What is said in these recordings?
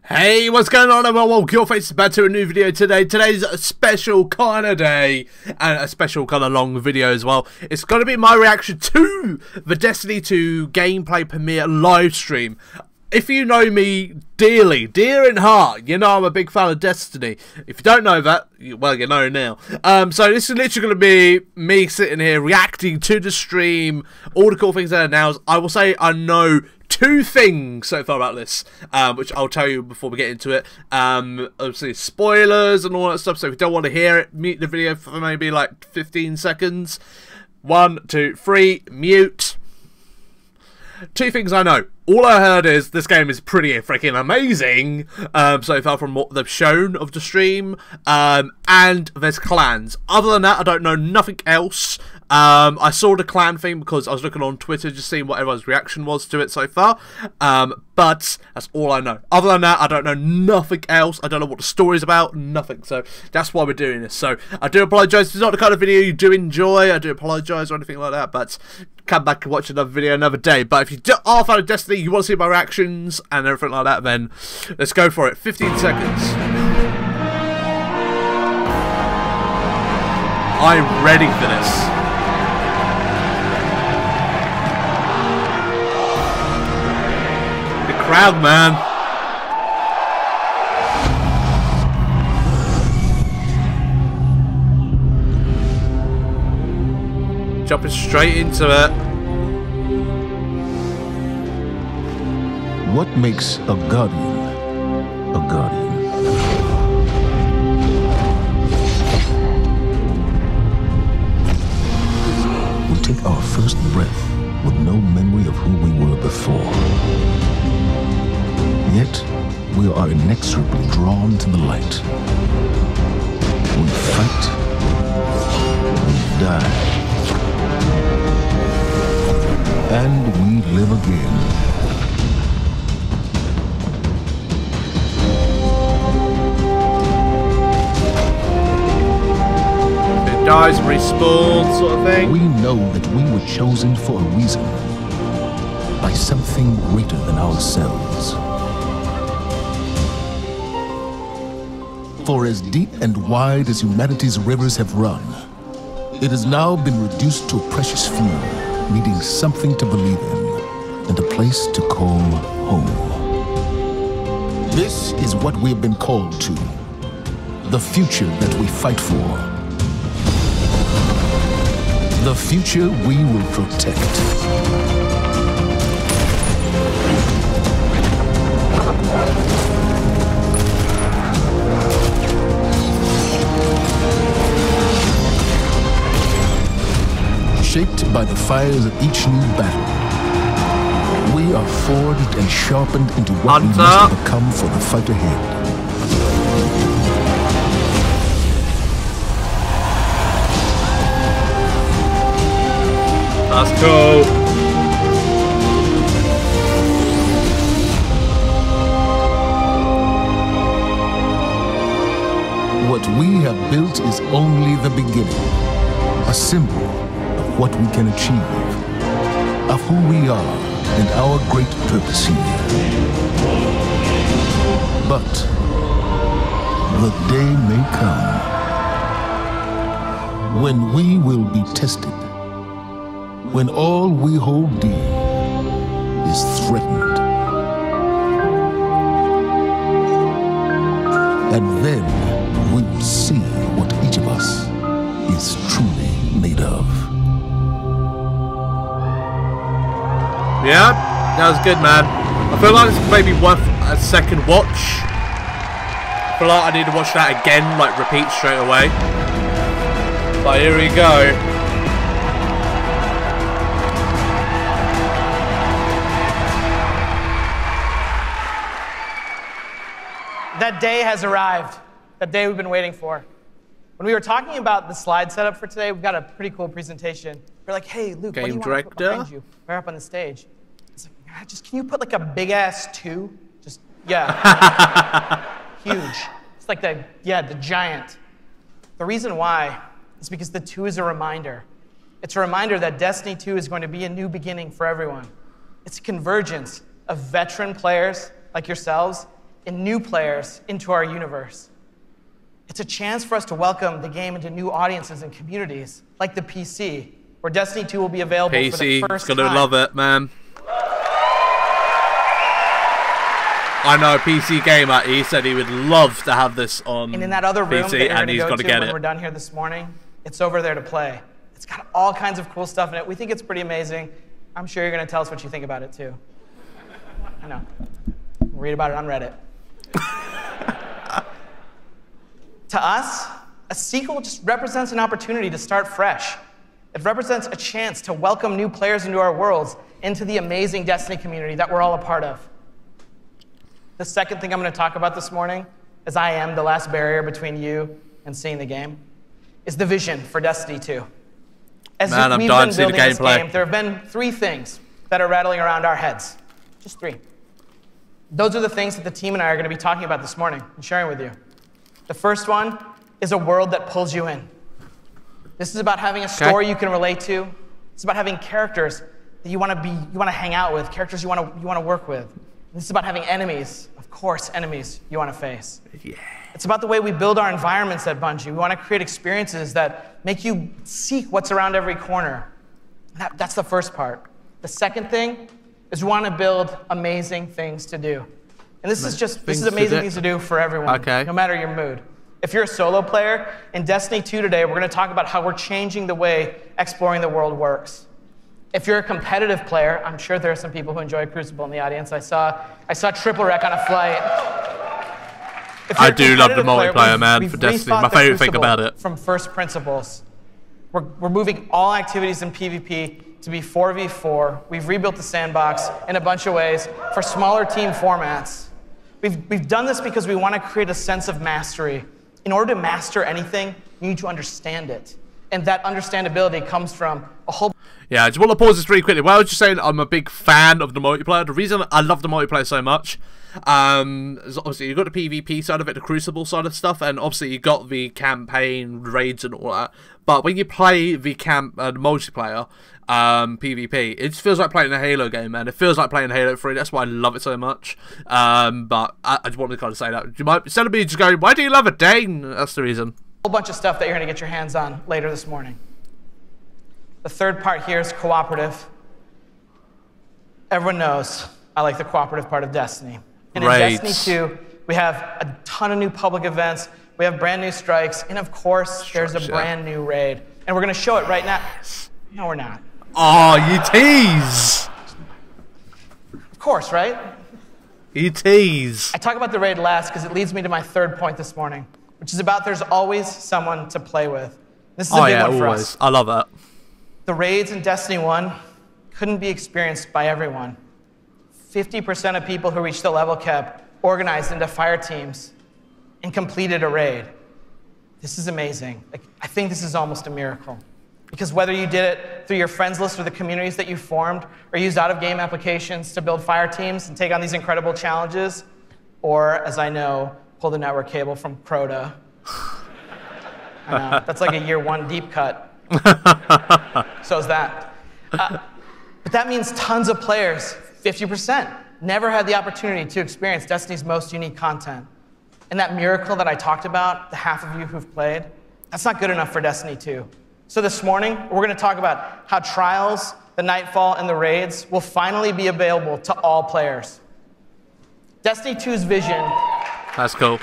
Hey, what's going on everyone? Welcome your faces back to a new video today. Today's a special kind of day and a special kind of long video as well. It's going to be my reaction to the Destiny 2 gameplay premiere live stream. If you know me dearly, dear in heart, you know I'm a big fan of Destiny. If you don't know that, well, you know now. So this is literally going to be me sitting here reacting to the stream, all the cool things that are announced. I will say I know two things so far about this, which I'll tell you before we get into it. Obviously spoilers and all that stuff, so if you don't want to hear it, mute the video for maybe like 15 seconds. 1, 2, 3, mute. Two things I know. All I heard is this game is pretty freaking amazing so far from what they've shown of the stream, and there's clans. Other than that, I don't know nothing else. I saw the clan thing because I was looking on Twitter just seeing what everyone's reaction was to it so far, but that's all I know. Other than that, I don't know nothing else. I don't know what the story's about, nothing. So that's why we're doing this. So I do apologise. It's not the kind of video you do enjoy. I do apologise or anything like that, but come back and watch another video another day. But if you are a fan of Destiny, you want to see my reactions and everything like that, then let's go for it. 15 seconds. I'm ready for this. Crowd, man. Jumping straight into it. What makes a guardian a guardian? We take our first breath with no memory of who we were before. Yet, we are inexorably drawn to the light. We fight, we die, and we live again. It dies, respawns, sort of thing. We know that we were chosen for a reason, by something greater than ourselves. For as deep and wide as humanity's rivers have run, it has now been reduced to a precious few, needing something to believe in and a place to call home. This is what we have been called to, the future that we fight for, the future we will protect. Shaped by the fires of each new battle, we are forged and sharpened into what we must become for the fight ahead. Let's go. What we have built is only the beginning, a symbol of what we can achieve, of who we are and our great purpose here. But the day may come when we will be tested, when all we hold dear is threatened. And then we will see what each of us is truly made of. Yeah, that was good, man. I feel like it's maybe worth a second watch. I feel like I need to watch that again, like repeat straight away. But here we go. That day has arrived. That day we've been waiting for. When we were talking about the slide setup for today, we've got a pretty cool presentation. We're like, hey, Luke, what do you want to put behind you? We're up on the stage. It's like, just can you put like a big ass 2? Just, yeah. Huge. It's like the giant. The reason why is because the 2 is a reminder. It's a reminder that Destiny 2 is going to be a new beginning for everyone. It's a convergence of veteran players like yourselves in new players into our universe. It's a chance for us to welcome the game into new audiences and communities, like the PC, where Destiny 2 will be available for the first time. PC, gonna love it, man. I know a PC gamer, he said he would love to have this on And in that other room PC, that you're and he's going got to to go get to when it. we're done here this morning, it's over there to play. It's got all kinds of cool stuff in it. We think it's pretty amazing. I'm sure you're going to tell us what you think about it, too. I know. Read about it on Reddit. To us, a sequel just represents an opportunity to start fresh. It represents a chance to welcome new players into our worlds, into the amazing Destiny community that we're all a part of. The second thing I'm going to talk about this morning, as I am the last barrier between you and seeing the game, is the vision for Destiny 2. As Man, I'm we've dying been to see the building this gameplay. game, there have been 3 things that are rattling around our heads. Just 3. Those are the things that the team and I are going to be talking about this morning and sharing with you. The first one is a world that pulls you in. This is about having a story you can relate to. It's about having characters that you want to hang out with, characters you want to work with. This is about having enemies, of course, enemies you want to face. Yeah. It's about the way we build our environments at Bungie. We want to create experiences that make you seek what's around every corner. That's the first part. The second thing is we want to build amazing things to do. And this is amazing things to do for everyone, no matter your mood. If you're a solo player, in Destiny 2 today, we're going to talk about how we're changing the way exploring the world works. If you're a competitive player, I'm sure there are some people who enjoy Crucible in the audience. I saw Triple Wreck on a flight. I do love the multiplayer, man, for Destiny. My favorite thing about it. From first principles. We're moving all activities in PvP to be 4v4. We've rebuilt the sandbox in a bunch of ways for smaller team formats. We've done this because we want to create a sense of mastery. In order to master anything, you need to understand it. And that understandability comes from a whole... Yeah, I just want to pause this really quickly. Well, I was just saying I'm a big fan of the multiplayer. The reason I love the multiplayer so much is obviously you've got the PvP side of it, the Crucible side of stuff, and obviously you've got the campaign, raids and all that. But when you play the multiplayer, PvP, it just feels like playing a Halo game, man. It feels like playing Halo 3. That's why I love it so much. But I just wanted to kind of say that. You might, instead of me just going, why do you love it, Dane? That's the reason. Whole bunch of stuff that you're going to get your hands on later this morning. The third part here is cooperative. Everyone knows I like the cooperative part of Destiny. And in Destiny 2, we have a ton of new public events. We have brand new strikes. And of course, there's a brand new raid. And we're going to show it right now. No, we're not. Oh, you tease. Of course, right? You tease. I talk about the raid last because it leads me to my third point this morning, which is about there's always someone to play with. This is a big one for us. I love that. The raids in Destiny 1 couldn't be experienced by everyone. 50% of people who reached the level cap organized into fire teams and completed a raid. This is amazing. I think this is almost a miracle. Because whether you did it through your friends list or the communities that you formed, or used out-of-game applications to build fire teams and take on these incredible challenges, or, as I know, pull the network cable from Crota. I know, that's like a year 1 deep cut. So is that. But that means tons of players, 50%, never had the opportunity to experience Destiny's most unique content. And that miracle that I talked about, the half of you who've played, that's not good enough for Destiny 2. So this morning, we're going to talk about how Trials, the Nightfall, and the raids will finally be available to all players. Destiny 2's vision... That's cool.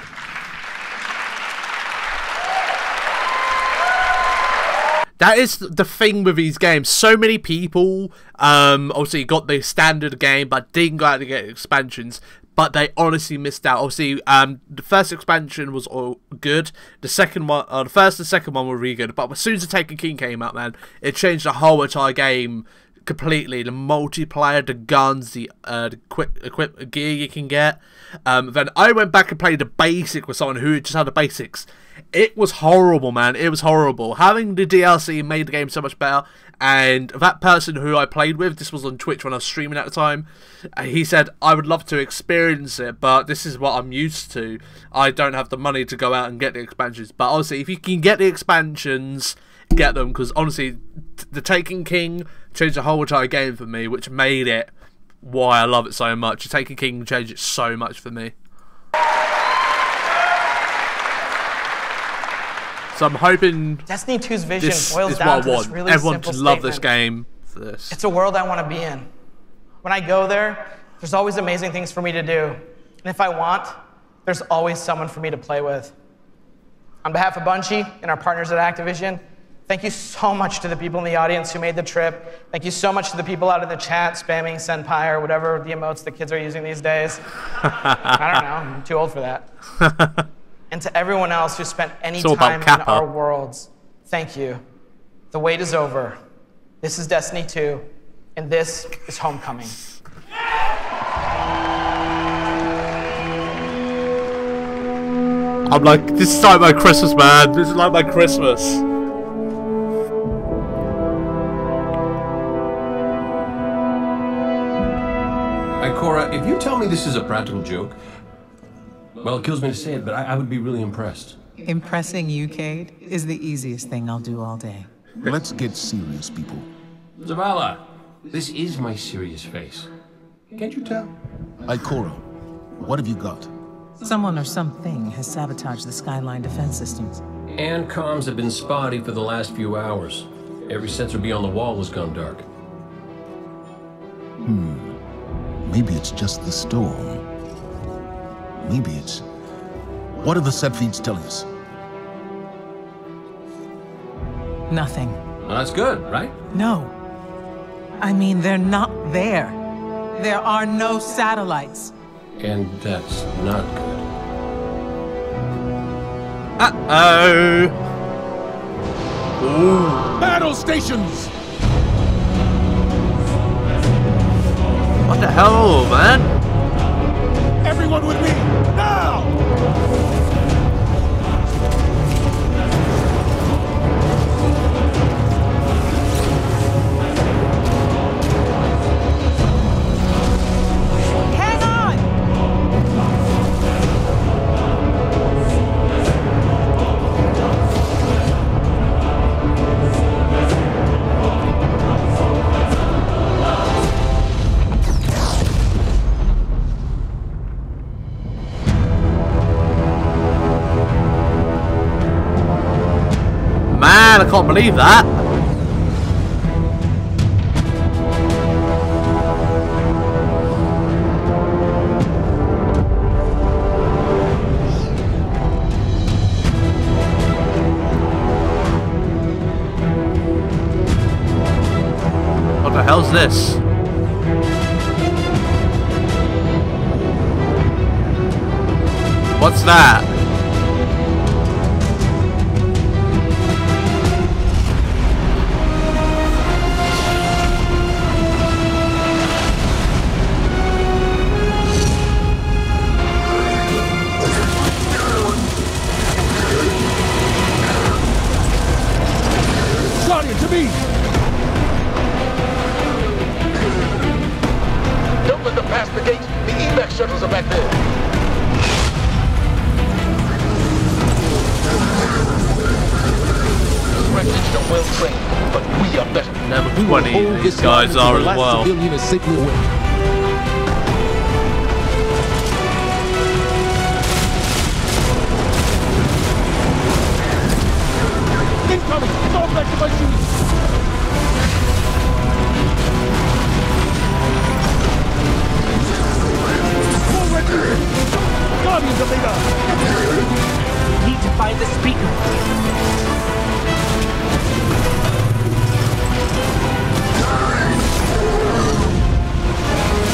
That is the thing with these games. So many people, obviously got the standard game, but didn't go out to get expansions. But they honestly missed out. Obviously, the first expansion was all good. The second one, the first and second one were really good. But as soon as the Taken King came out, man, it changed the whole entire game completely. The multiplayer, the guns, the equip gear you can get. Then I went back and played the basic with someone who just had the basics. It was horrible, man. It was horrible. Having the DLC made the game so much better. And that person who I played with, this was on Twitch when I was streaming at the time, he said, I would love to experience it, but this is what I'm used to. I don't have the money to go out and get the expansions. But honestly, if you can get the expansions, get them. Because honestly, the Taken King changed the whole entire game for me, which made it why I love it so much. The Taken King changed it so much for me. So I'm hoping Destiny 2's vision this boils is down what I to want. this really Everyone simple to love statement. this game for this. It's a world I want to be in. When I go there, there's always amazing things for me to do. And if I want, there's always someone for me to play with. On behalf of Bungie and our partners at Activision, thank you so much to the people in the audience who made the trip. Thank you so much to the people out in the chat spamming Senpai or whatever the emotes the kids are using these days. I don't know, I'm too old for that. And to everyone else who spent any time in our worlds, thank you. The wait is over. This is Destiny 2, and this is Homecoming. I'm like, this is like my Christmas, man. This is like my Christmas. Ikora, if you tell me this is a practical joke, well, it kills me to say it, but I would be really impressed. Impressing you, Cade, is the easiest thing I'll do all day. Let's get serious, people. Zavala, this is my serious face. Can't you tell? Ikora, what have you got? Someone or something has sabotaged the Skyline defense systems. And comms have been spotty for the last few hours. Every sensor beyond the wall has gone dark. Maybe it's just the storm. Maybe it's... What are the set feeds telling us? Nothing. Well, that's good, right? No. I mean, they're not there. There are no satellites. And that's not good. Uh-oh. Ooh. Battle stations! What the hell, man? Everyone with me, now! Hang on! Man, I can't believe that. What the hell's this? What's that? Guardian, to me! Don't let them pass the gate. The evac shuttles are back there. Refugees are well trained, but we are better. Level 20, these guys are as well. Civilian is safely away. Incoming! Fall back to my shoes! Forward! Guardians of Leader! Need to find the speaker.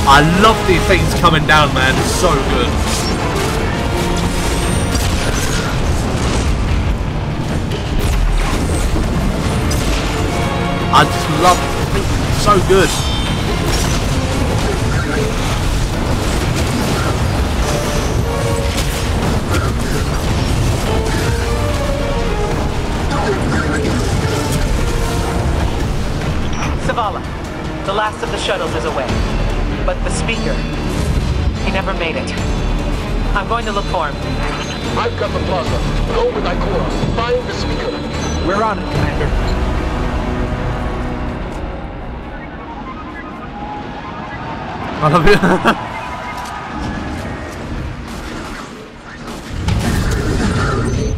I love these things coming down, man. It's so good. I just love it. So good. Zavala, the last of the shuttles is away. But the speaker, he never made it. I'm going to look for him. I've got the plaza. Go with Ikora. Find the speaker. We're on it, Commander. I love it.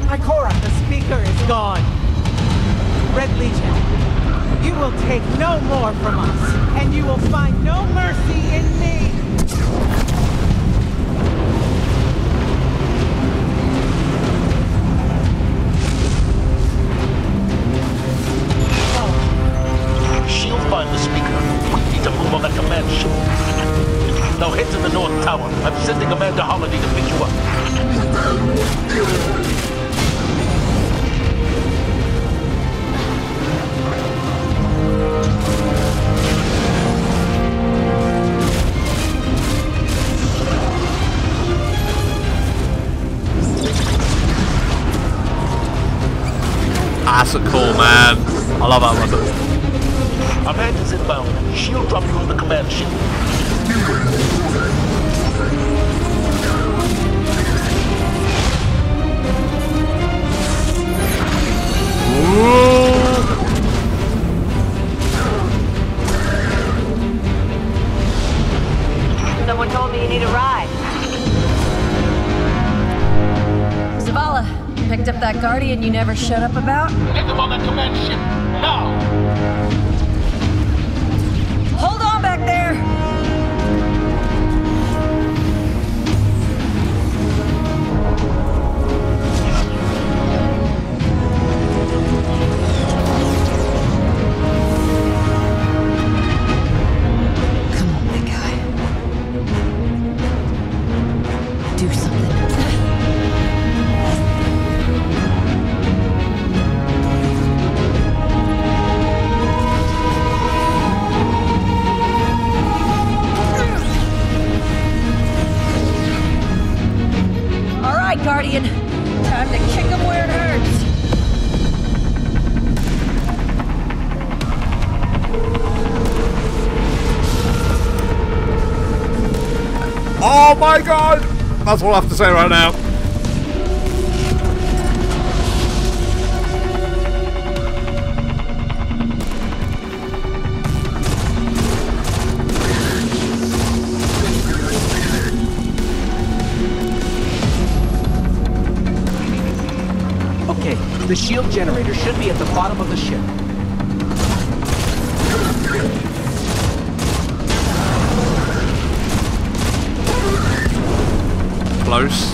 Ikora, the speaker is gone. Red Legion, you will take no more from us, and you will find no mercy in me. Shield find the speaker. We need to move on that command ship. Now head to the North Tower. I'm sending Amanda Holiday to pick you up. That's a cool, man. I love that one. Amanda's inbound. She'll drop you on the command ship. Someone told me you need a ride. Zavala, picked up that Guardian you never showed up about? Get them on that command ship, now! Hold on back there! Come on, big guy. Do something. Guardian, time to kick him where it hurts. Oh my god! That's all I have to say right now. The shield generator should be at the bottom of the ship. Close.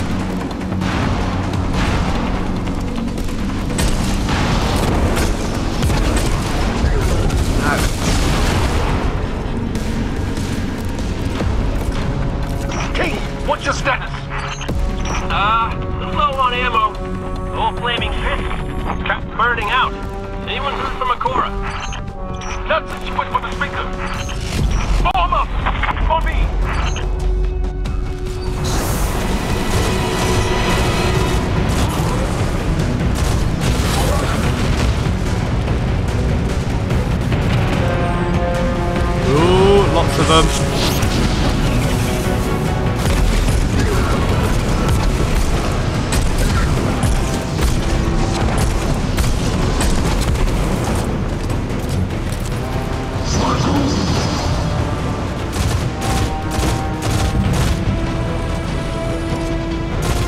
King, what's your status? A little low on ammo. Old flaming fist. Trapped burning out. Anyone heard from Ikora? Nonsense, you went for the speaker. Form up! On me! Ooh, lots of them.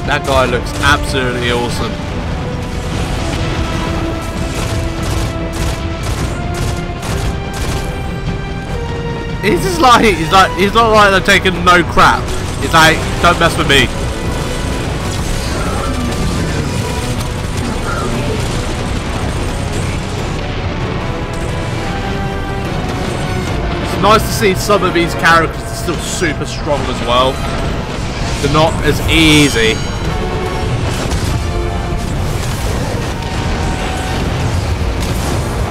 That guy looks absolutely awesome. He's not like they're taking no crap. He's like, don't mess with me. It's nice to see some of these characters are still super strong as well. They're not as easy.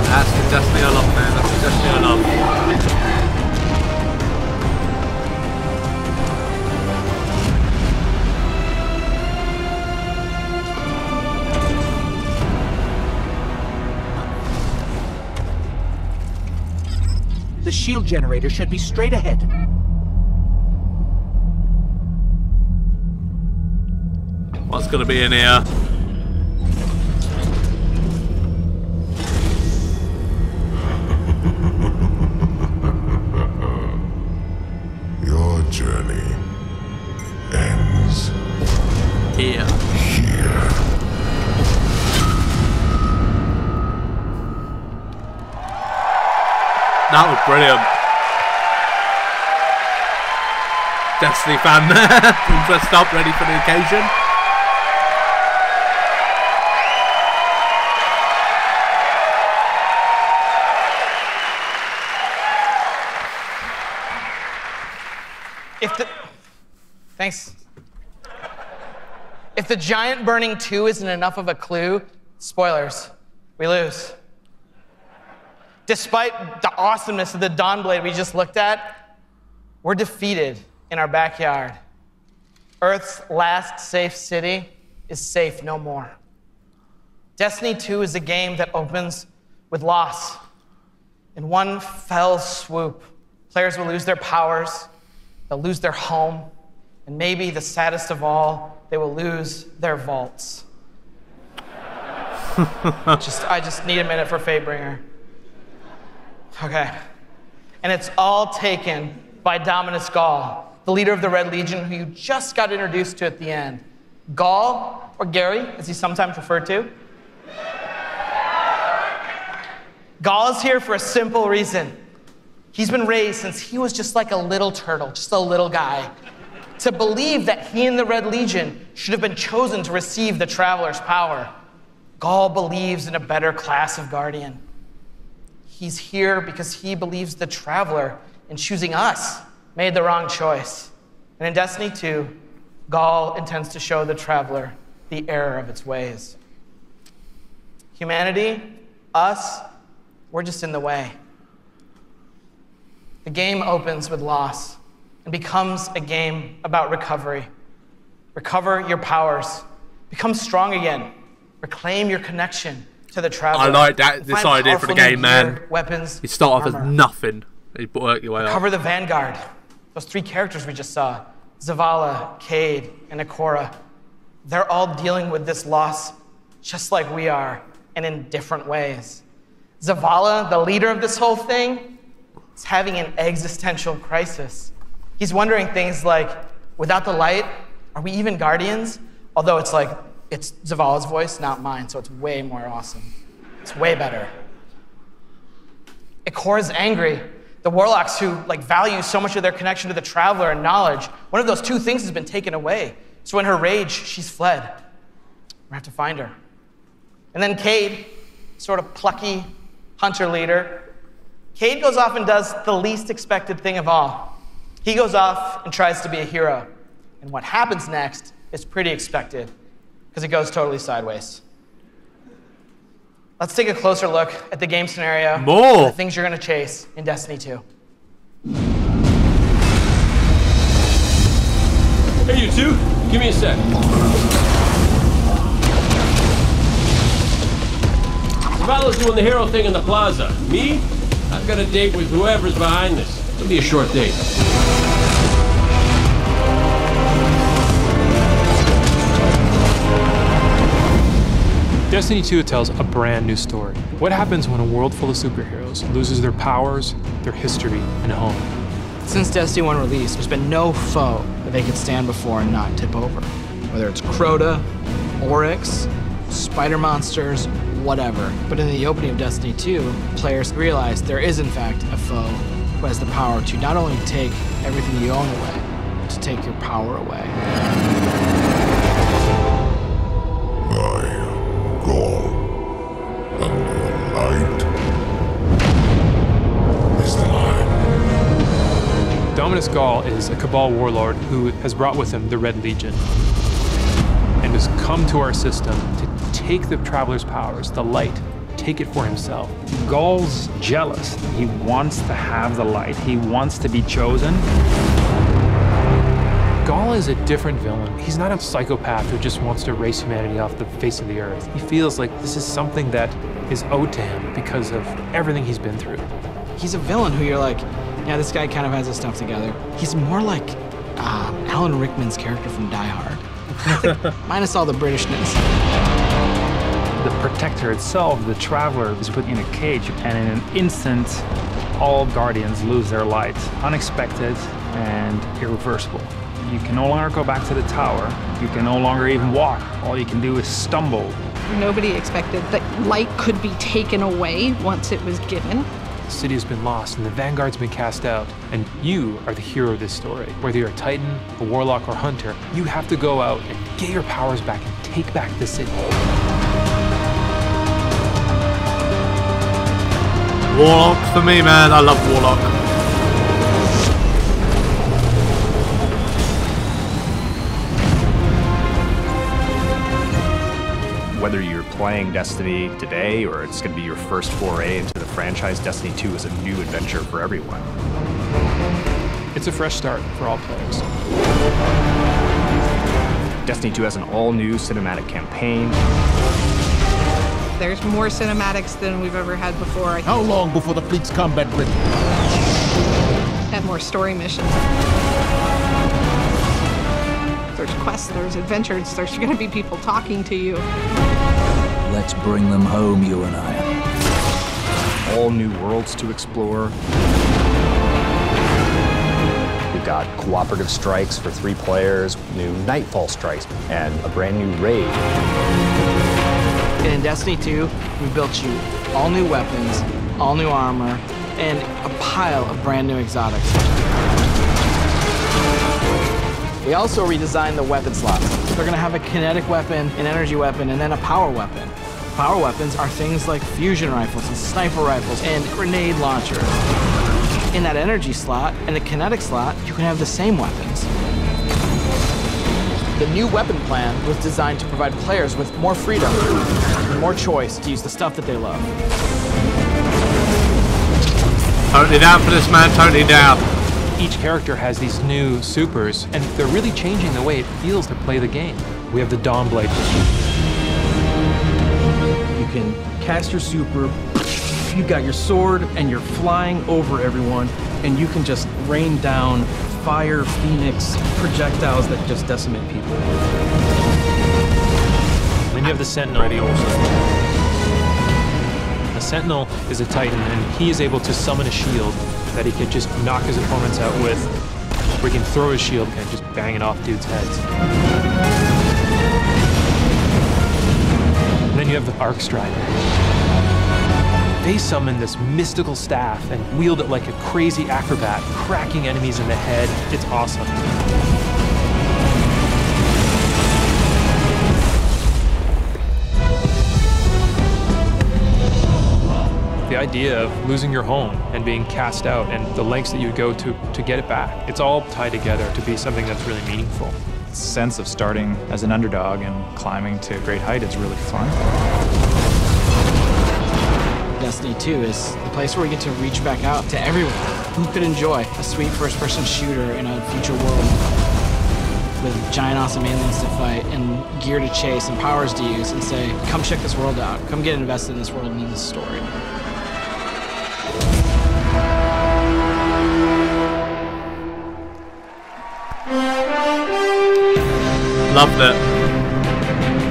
That's suggesting a lot, man. That's suggesting a lot. The shield generator should be straight ahead. What's gonna be in here? Your journey ends here. That was brilliant. Destiny fan there, all dressed up, ready for the occasion. Thanks. If the giant burning 2 isn't enough of a clue, spoilers, we lose. Despite the awesomeness of the Dawnblade we just looked at, we're defeated in our backyard. Earth's last safe city is safe no more. Destiny 2 is a game that opens with loss. In one fell swoop, players will lose their powers, they'll lose their home, and maybe the saddest of all, they will lose their vaults. I just need a minute for Fatebringer. Okay. And it's all taken by Dominus Ghaul, the leader of the Red Legion, who you just got introduced to at the end. Ghaul, or Gary, as he's sometimes referred to. Ghaul is here for a simple reason. He's been raised since he was just like a little turtle, just a little guy, to believe that he and the Red Legion should have been chosen to receive the Traveler's power. Ghaul believes in a better class of Guardian. He's here because he believes the Traveler, in choosing us, made the wrong choice. And in Destiny 2, Ghaul intends to show the Traveler the error of its ways. Humanity, us, we're just in the way. The game opens with loss and becomes a game about recovery. Recover your powers. Become strong again. Reclaim your connection to the Traveler. I like that. This idea for the game, man. Weapons, you start off as nothing. You work your way up. Recover the Vanguard. Those 3 characters we just saw. Zavala, Cayde, and Ikora. They're all dealing with this loss just like we are, and in different ways. Zavala, the leader of this whole thing, is having an existential crisis. He's wondering things like, without the light, are we even Guardians? Although it's Zavala's voice, not mine, so it's way more awesome. It's way better. Ikora's angry. The Warlocks who value so much of their connection to the Traveler and knowledge, one of those 2 things has been taken away. So in her rage, she's fled. We're gonna have to find her. And then Cayde, sort of plucky hunter leader. Cayde goes off and does the least expected thing of all. He goes off and tries to be a hero. And what happens next is pretty expected, because it goes totally sideways. Let's take a closer look at the game scenario. More. The things you're gonna chase in Destiny 2. Hey, you two, give me a sec. Zavala's doing the hero thing in the plaza. Me? I've got a date with whoever's behind this. It'll be a short date. Destiny 2 tells a brand new story. What happens when a world full of superheroes loses their powers, their history, and home? Since Destiny 1 release, there's been no foe that they could stand before and not tip over. Whether it's Crota, Oryx, spider monsters, whatever. But in the opening of Destiny 2, players realize there is in fact a foe who has the power to not only take everything you own away, but to take your power away. Ghaul, and your light is thine. Dominus Ghaul is a Cabal warlord who has brought with him the Red Legion and has come to our system to take the Traveler's powers, the light, take it for himself. Ghaul's jealous. He wants to have the light. He wants to be chosen. Ghaul is a different villain. He's not a psychopath who just wants to erase humanity off the face of the earth. He feels like this is something that is owed to him because of everything he's been through. He's a villain who you're like, yeah, this guy kind of has his stuff together. He's more like Alan Rickman's character from Die Hard. Minus all the Britishness. The Protector itself, the Traveler, is put in a cage, and in an instant, all Guardians lose their light. Unexpected and irreversible. You can no longer go back to the tower. You can no longer even walk. All you can do is stumble. Nobody expected that light could be taken away once it was given. The city has been lost and the Vanguard's been cast out. And you are the hero of this story. Whether you're a Titan, a Warlock, or Hunter, you have to go out and get your powers back and take back the city. Warlock for me, man. I love Warlock. Whether you're playing Destiny today or it's going to be your first foray into the franchise, Destiny 2 is a new adventure for everyone. It's a fresh start for all players. Destiny 2 has an all-new cinematic campaign. There's more cinematics than we've ever had before. How long before the fleet's combat ready? And more story missions. There's quests, there's adventures, there's going to be people talking to you. Let's bring them home, you and I. All new worlds to explore. We've got cooperative strikes for 3 players, new Nightfall strikes, and a brand new raid. And in Destiny 2, we built you all new weapons, all new armor, and a pile of brand new exotics. We also redesigned the weapon slots. They're gonna have a kinetic weapon, an energy weapon, and then a power weapon. Power weapons are things like fusion rifles and sniper rifles and grenade launchers. In that energy slot and the kinetic slot, you can have the same weapons. The new weapon plan was designed to provide players with more freedom and more choice to use the stuff that they love. Totally down for this, man. Totally down. Each character has these new supers, and they're really changing the way it feels to play the game. We have the Dawnblade. You can cast your super, you've got your sword, and you're flying over everyone, and you can just rain down fire, phoenix, projectiles that just decimate people. Then you have the Sentinel. The Sentinel is a Titan, and he is able to summon a shield that he can just knock his opponents out with, or he can throw his shield and just bang it off dudes' heads. And then you have the Arc Strider. They summon this mystical staff and wield it like a crazy acrobat, cracking enemies in the head. It's awesome. The idea of losing your home and being cast out and the lengths that you go to get it back, it's all tied together to be something that's really meaningful. The sense of starting as an underdog and climbing to a great height is really fun. Destiny 2 is the place where we get to reach back out to everyone who could enjoy a sweet first-person shooter in a future world with giant awesome aliens to fight and gear to chase and powers to use and say, come check this world out, come get invested in this world and in this story. Loved it.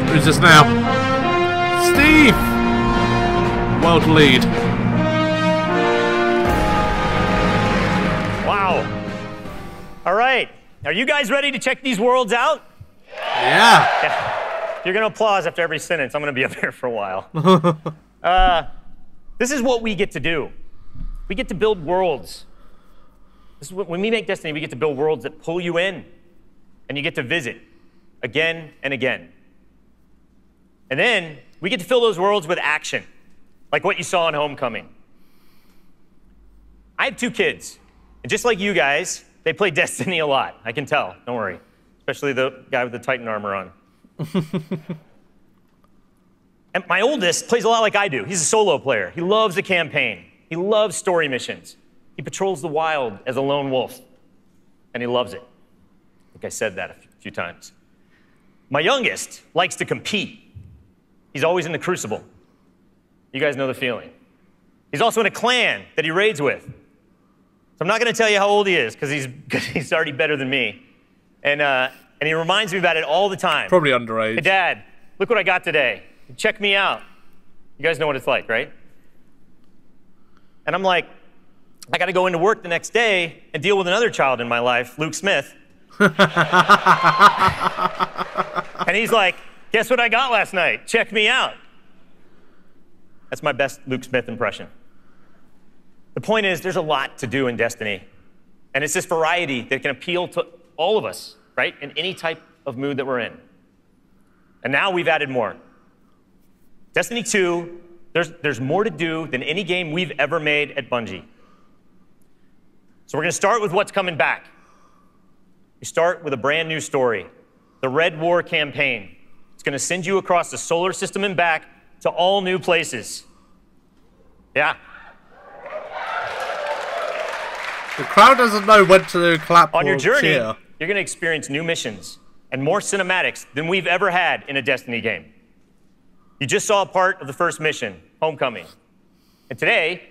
Who's this now? Steve! World lead. Wow. All right. Are you guys ready to check these worlds out? Yeah. You're going to applause after every sentence. I'm going to be up here for a while. This is what we get to do. We get to build worlds. This is when we make Destiny, we get to build worlds that pull you in, and you get to visit again and again. And then we get to fill those worlds with action, like what you saw in Homecoming. I have 2 kids, and just like you guys, they play Destiny a lot. I can tell, don't worry. Especially the guy with the Titan armor on. And my oldest plays a lot like I do. He's a solo player. He loves the campaign. He loves story missions. He patrols the wild as a lone wolf, and he loves it. I think I said that a few times. My youngest likes to compete. He's always in the Crucible. You guys know the feeling. He's also in a clan that he raids with. So I'm not going to tell you how old he is, because he's already better than me. And he reminds me about it all the time. Probably underage. Hey, Dad, look what I got today. Check me out. You guys know what it's like, right? And I'm like, I got to go into work the next day and deal with another child in my life, Luke Smith. And he's like, guess what I got last night? Check me out. That's my best Luke Smith impression. The point is, there's a lot to do in Destiny. And it's this variety that can appeal to all of us, right? In any type of mood that we're in. And now we've added more. Destiny 2, there's more to do than any game we've ever made at Bungie. So we're going to start with what's coming back. We start with a brand new story, the Red War campaign. It's going to send you across the solar system and back to all new places. Yeah. The crowd doesn't know when to clap On your or journey, cheer. you're going to experience new missions and more cinematics than we've ever had in a Destiny game. You just saw a part of the first mission, Homecoming. And today,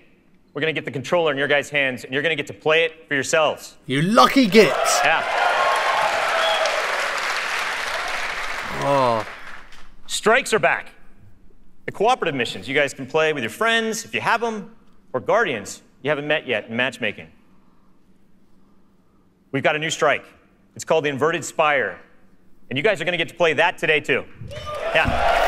we're going to get the controller in your guys' hands, and you're going to get to play it for yourselves. You lucky gits. Yeah. Oh. Strikes are back. The cooperative missions you guys can play with your friends, if you have them, or guardians you haven't met yet in matchmaking. We've got a new strike. It's called the Inverted Spire. And you guys are going to get to play that today, too. Yeah.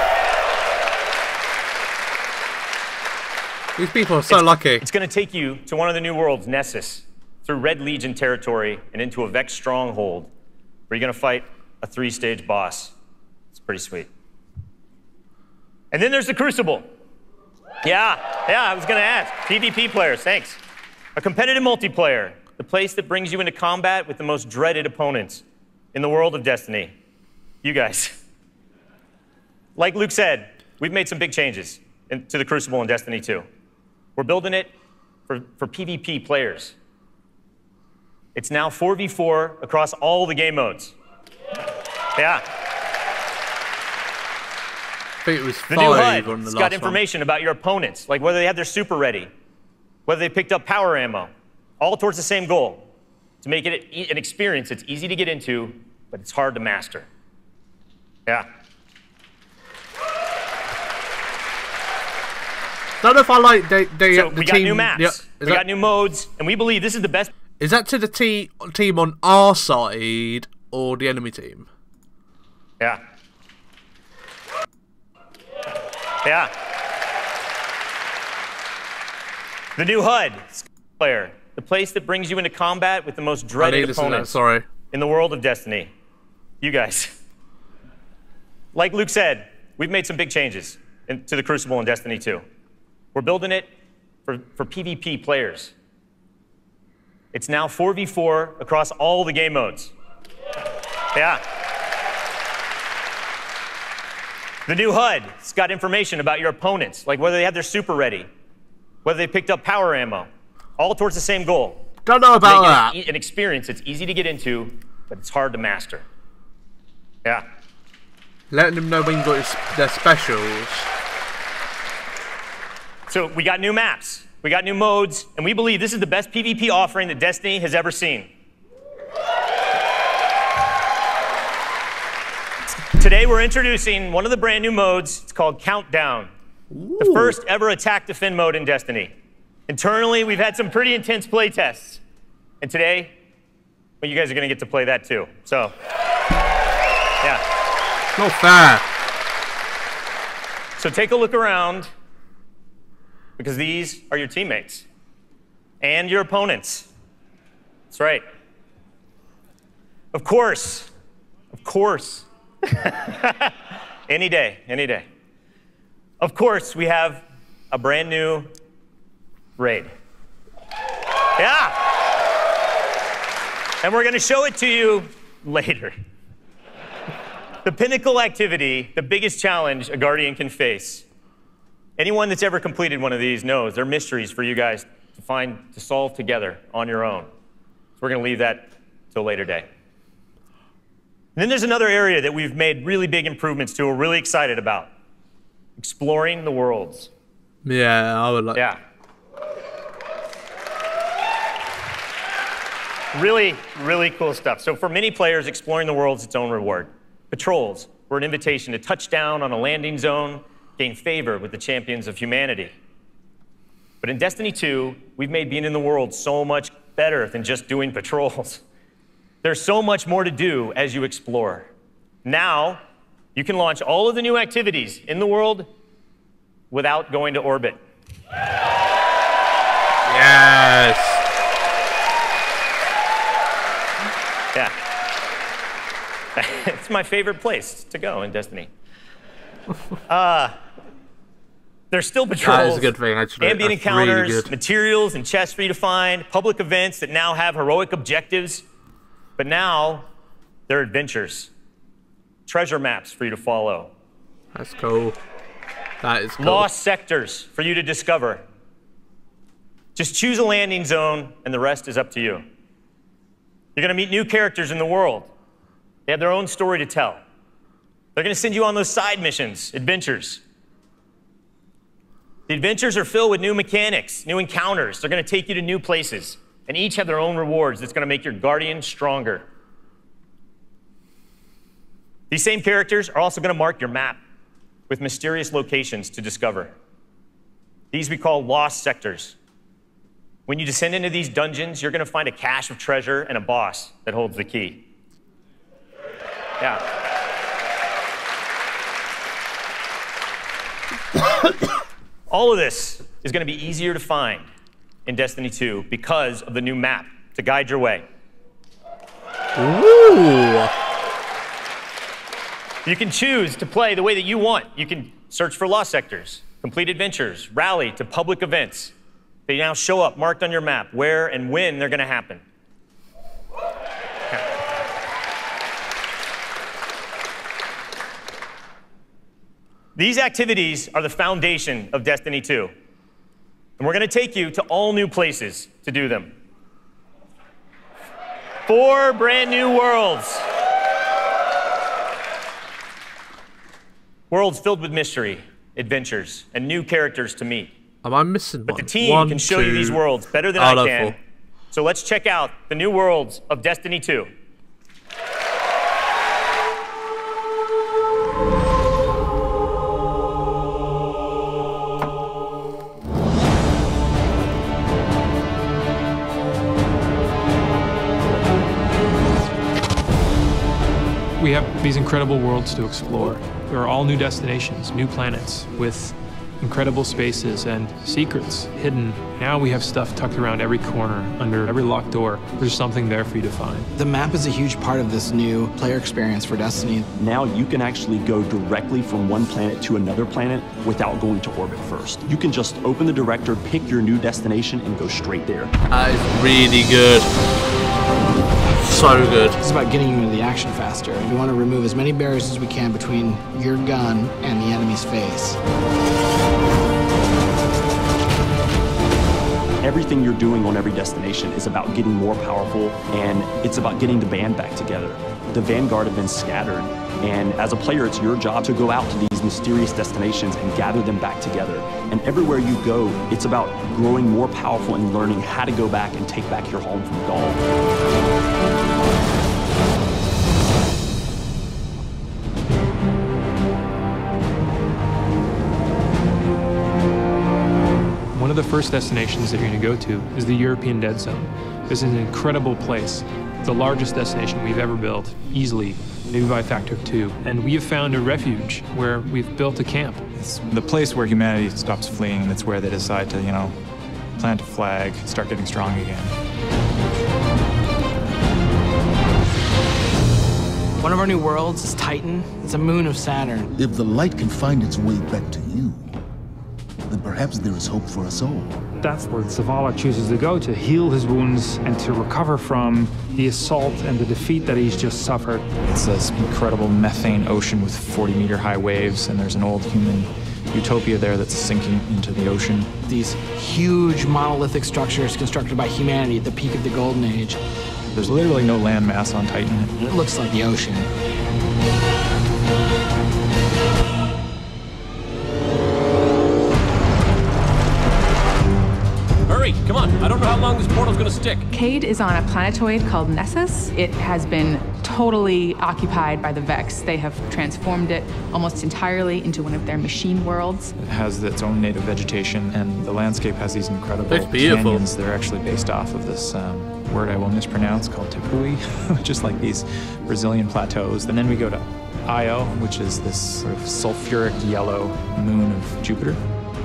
These people are so lucky. It's going to take you to one of the new worlds, Nessus, through Red Legion territory and into a Vex stronghold, where you're going to fight a 3-stage boss. It's pretty sweet. And then there's the Crucible. Yeah, I was going to ask. PvP players, thanks. A competitive multiplayer, the place that brings you into combat with the most dreaded opponents in the world of Destiny. You guys. Like Luke said, we've made some big changes to the Crucible in Destiny 2. We're building it for PvP players. It's now 4v4 across all the game modes. Yeah. I think it was The new HUD, on the it's last got information about your opponents, like whether they have their super ready, whether they picked up power ammo, all towards the same goal, to make it an experience that's easy to get into, but it's hard to master. Yeah. Don't know if I like So the we got team. new maps, Yeah, we got new modes, and we believe this is the best. Is that to the team on our side or the enemy team? Yeah. Yeah. The new HUD, player, the place that brings you into combat with the most dreaded opponents in the world of Destiny. You guys. Like Luke said, we've made some big changes to the Crucible in Destiny 2. We're building it for PvP players. It's now 4v4 across all the game modes. Yeah. The new HUD, it's got information about your opponents, like whether they have their super ready, whether they picked up power ammo, all towards the same goal. Don't know about that. An experience that's easy to get into, but it's hard to master. Yeah. Letting them know when you got their specials. So we got new maps, we got new modes, and we believe this is the best PvP offering that Destiny has ever seen. Today we're introducing one of the brand new modes. It's called Countdown. Ooh. The first ever attack defend mode in Destiny. Internally, we've had some pretty intense play tests. And today, well, you guys are going to get to play that too. So, yeah. Not fair. So take a look around, because these are your teammates and your opponents. That's right. Of course. Any day, any day. Of course, we have a brand new raid. Yeah. And we're going to show it to you later. The pinnacle activity, the biggest challenge a Guardian can face. Anyone that's ever completed one of these knows they're mysteries for you guys to solve together on your own. So we're going to leave that till a later day. And then there's another area that we've made really big improvements to, we're really excited about. Exploring the worlds. Yeah, I would like. Yeah. Really, really cool stuff. So for many players, exploring the world is its own reward. Patrols were an invitation to touch down on a landing zone, gain favor with the champions of humanity. But in Destiny 2, we've made being in the world so much better than just doing patrols. There's so much more to do as you explore. Now, you can launch all of the new activities in the world without going to orbit. Yeah. Yes. Yeah. It's my favorite place to go in Destiny. There's still patrols, that is a good thing, actually. ambient That's encounters, really good. materials and chests for you to find, public events that now have heroic objectives. But now, they're adventures. Treasure maps for you to follow. That's cool. That is cool. Lost sectors for you to discover. Just choose a landing zone, and the rest is up to you. You're going to meet new characters in the world. They have their own story to tell. They're going to send you on those side missions, adventures. The adventures are filled with new mechanics, new encounters. They're going to take you to new places, and each have their own rewards that's going to make your Guardian stronger. These same characters are also going to mark your map with mysterious locations to discover. These we call lost sectors. When you descend into these dungeons, you're going to find a cache of treasure and a boss that holds the key. Yeah. All of this is going to be easier to find in Destiny 2 because of the new map to guide your way. Ooh. You can choose to play the way that you want. You can search for lost sectors, complete adventures, rally to public events. They now show up marked on your map where and when they're going to happen. These activities are the foundation of Destiny 2. And we're going to take you to all new places to do them. 4 brand new worlds. Worlds filled with mystery, adventures, and new characters to meet. Am I missing one? But the team can show you these worlds better than I can. 4. So let's check out the new worlds of Destiny 2. We have these incredible worlds to explore. There are all new destinations, new planets, with incredible spaces and secrets hidden. Now we have stuff tucked around every corner, under every locked door. There's something there for you to find. The map is a huge part of this new player experience for Destiny. Now you can actually go directly from one planet to another planet without going to orbit first. You can just open the director, pick your new destination, and go straight there. That is really good. So good. It's about getting you into the action faster. We want to remove as many barriers as we can between your gun and the enemy's face. Everything you're doing on every destination is about getting more powerful, and it's about getting the band back together. The Vanguard have been scattered, and as a player, it's your job to go out to these mysterious destinations and gather them back together. And everywhere you go, it's about growing more powerful and learning how to go back and take back your home from Gaul. One of the first destinations that you're going to go to is the European Dead Zone. This is an incredible place, the largest destination we've ever built, easily, maybe by a factor of 2. And we have found a refuge where we've built a camp. It's the place where humanity stops fleeing, and it's where they decide to, plant a flag, start getting strong again. One of our new worlds is Titan. It's a moon of Saturn. If the light can find its way back to you, then perhaps there is hope for us all. That's where Zavala chooses to go to heal his wounds and to recover from the assault and the defeat that he's just suffered. It's this incredible methane ocean with 40-meter high waves, and there's an old human utopia there that's sinking into the ocean. These huge monolithic structures constructed by humanity at the peak of the Golden Age. There's literally no land mass on Titan. It looks like the ocean. Hurry, come on. I don't know how long this portal's gonna stick. Cayde is on a planetoid called Nessus. It has been totally occupied by the Vex. They have transformed it almost entirely into one of their machine worlds. It has its own native vegetation, and the landscape has these incredible It's beautiful. canyons. They're actually based off of this word I will mispronounce called Tepui, just like these Brazilian plateaus. And then we go to Io, which is this sort of sulfuric yellow moon of Jupiter.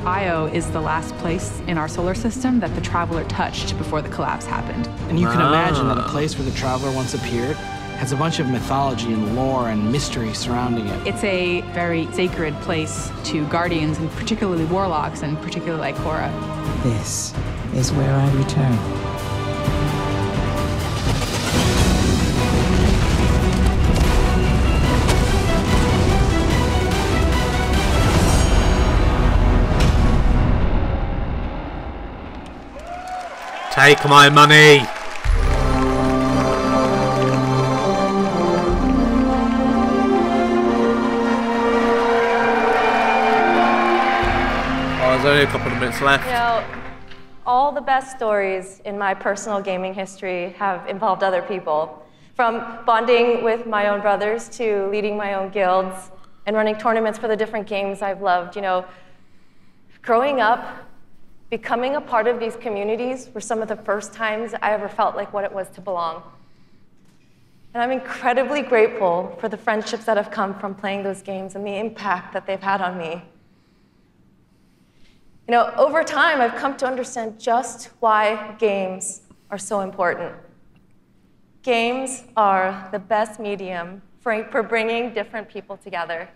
Io is the last place in our solar system that the Traveler touched before the collapse happened. And you can imagine that a place where the Traveler once appeared has a bunch of mythology and lore and mystery surrounding it. It's a very sacred place to Guardians, and particularly Warlocks, and particularly Ikora. This is where I return. Take my money! There's only a couple of minutes left. You know, all the best stories in my personal gaming history have involved other people. From bonding with my own brothers to leading my own guilds and running tournaments for the different games I've loved. You know, growing up, becoming a part of these communities were some of the first times I ever felt like what it was to belong. And I'm incredibly grateful for the friendships that have come from playing those games and the impact that they've had on me. You know, over time, I've come to understand just why games are so important. Games are the best medium for bringing different people together.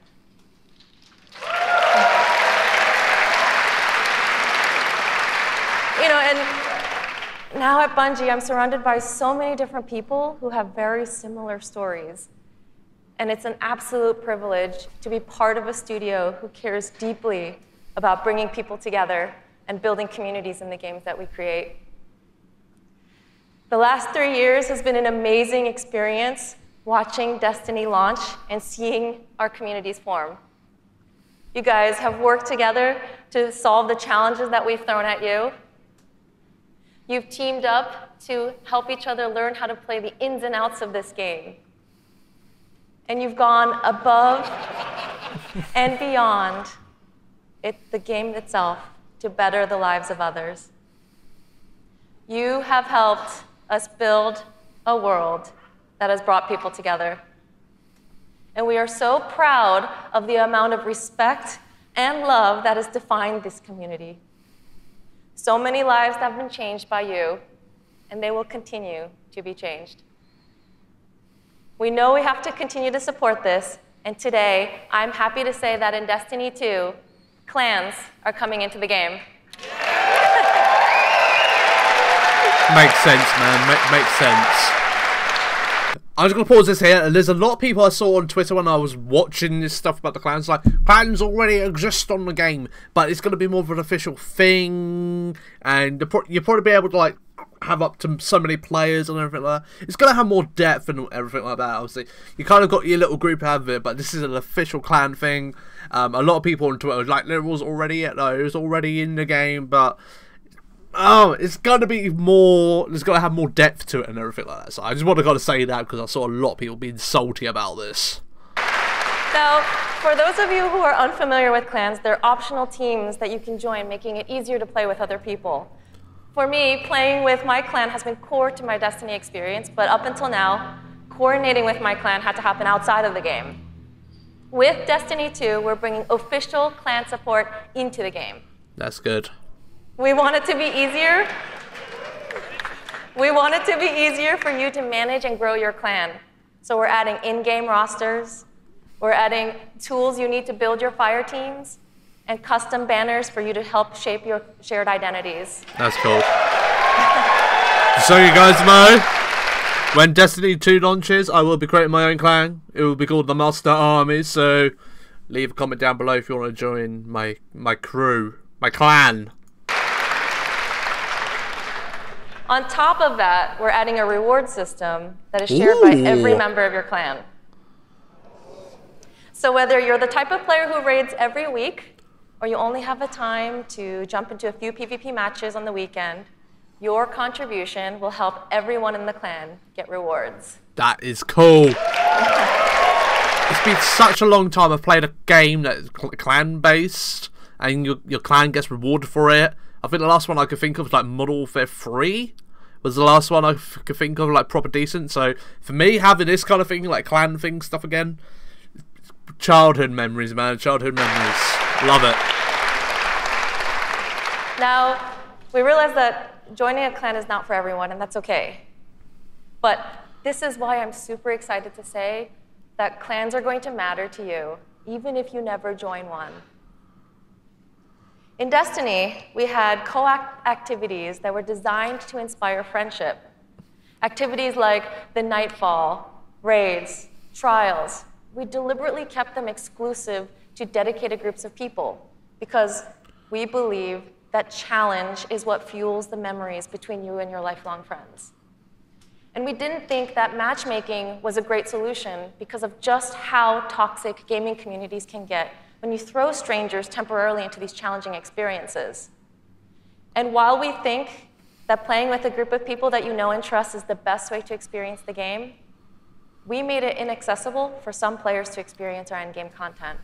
You know, and now at Bungie, I'm surrounded by so many different people who have very similar stories. And it's an absolute privilege to be part of a studio who cares deeply about bringing people together and building communities in the games that we create. The last 3 years has been an amazing experience watching Destiny launch and seeing our communities form. You guys have worked together to solve the challenges that we've thrown at you. You've teamed up to help each other learn how to play the ins and outs of this game. And you've gone above and beyond the game itself to better the lives of others. You have helped us build a world that has brought people together. And we are so proud of the amount of respect and love that has defined this community. So many lives have been changed by you, and they will continue to be changed. We know we have to continue to support this, and today, I'm happy to say that in Destiny 2, clans are coming into the game. Makes sense, man. Makes sense. I'm just going to pause this here. There's a lot of people I saw on Twitter when I was watching this stuff about the clans, like, clans already exist on the game, but it's going to be more of an official thing, and you'll probably be able to, like, have up to so many players and everything like that. It's going to have more depth and everything like that, obviously. You kind of got your little group out of it, but this is an official clan thing. A lot of people on Twitter were like, it was already in the game, but it's going to be more, it's going to have more depth to it and everything like that. So I just want to kind of say that because I saw a lot of people being salty about this. So, for those of you who are unfamiliar with clans, they're optional teams that you can join, making it easier to play with other people. For me, playing with my clan has been core to my Destiny experience, but up until now, coordinating with my clan had to happen outside of the game. With Destiny 2, we're bringing official clan support into the game. That's good. We want it to be easier. We want it to be easier for you to manage and grow your clan. So we're adding in-game rosters. We're adding tools you need to build your fire teams, and custom banners for you to help shape your shared identities. That's cool. So you guys know, when Destiny 2 launches, I will be creating my own clan. It will be called the Master Army, so leave a comment down below if you want to join my crew, my clan. On top of that, we're adding a reward system that is shared by every member of your clan. So whether you're the type of player who raids every week, or you only have the time to jump into a few PvP matches on the weekend, your contribution will help everyone in the clan get rewards. That is cool. It's been such a long time I've played a game that is clan-based, and your clan gets rewarded for it. I think the last one I could think of was like Modern Warfare 3 was the last one I could think of, like, proper decent. So for me, having this kind of thing, like clan thing stuff again, childhood memories, man. Childhood memories. Love it. Now, we realize that joining a clan is not for everyone, and that's okay. But this is why I'm super excited to say that clans are going to matter to you, even if you never join one. In Destiny, we had co-op activities that were designed to inspire friendship. Activities like the Nightfall, raids, trials. We deliberately kept them exclusive to dedicated groups of people because we believe that challenge is what fuels the memories between you and your lifelong friends. And we didn't think that matchmaking was a great solution because of just how toxic gaming communities can get when you throw strangers temporarily into these challenging experiences. And while we think that playing with a group of people that you know and trust is the best way to experience the game, we made it inaccessible for some players to experience our endgame content.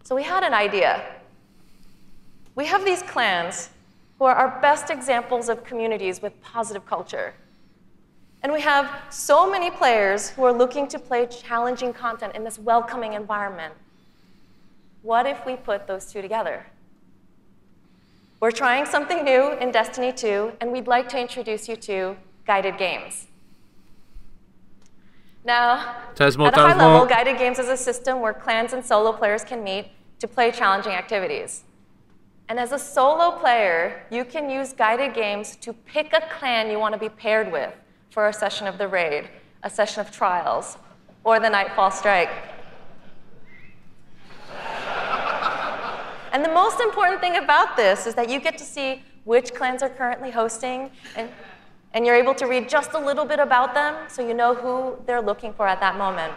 So we had an idea. We have these clans who are our best examples of communities with positive culture. And we have so many players who are looking to play challenging content in this welcoming environment. What if we put those two together? We're trying something new in Destiny 2, and we'd like to introduce you to guided games. Now, at a high level, guided games is a system where clans and solo players can meet to play challenging activities. And as a solo player, you can use guided games to pick a clan you want to be paired with for a session of the raid, a session of trials, or the Nightfall Strike. And the most important thing about this is that you get to see which clans are currently hosting, and you're able to read just a little bit about them so you know who they're looking for at that moment.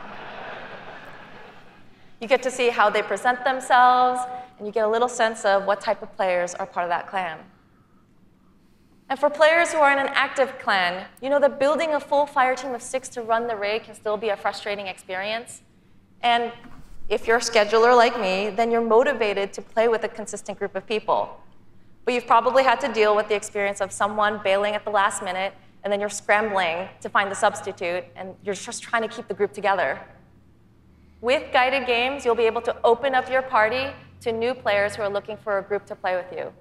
You get to see how they present themselves, and you get a little sense of what type of players are part of that clan. And for players who are in an active clan, you know that building a full fire team of 6 to run the raid can still be a frustrating experience. And if you're a scheduler like me, then you're motivated to play with a consistent group of people. But you've probably had to deal with the experience of someone bailing at the last minute, and then you're scrambling to find the substitute, and you're just trying to keep the group together. With guided games, you'll be able to open up your party to new players who are looking for a group to play with you.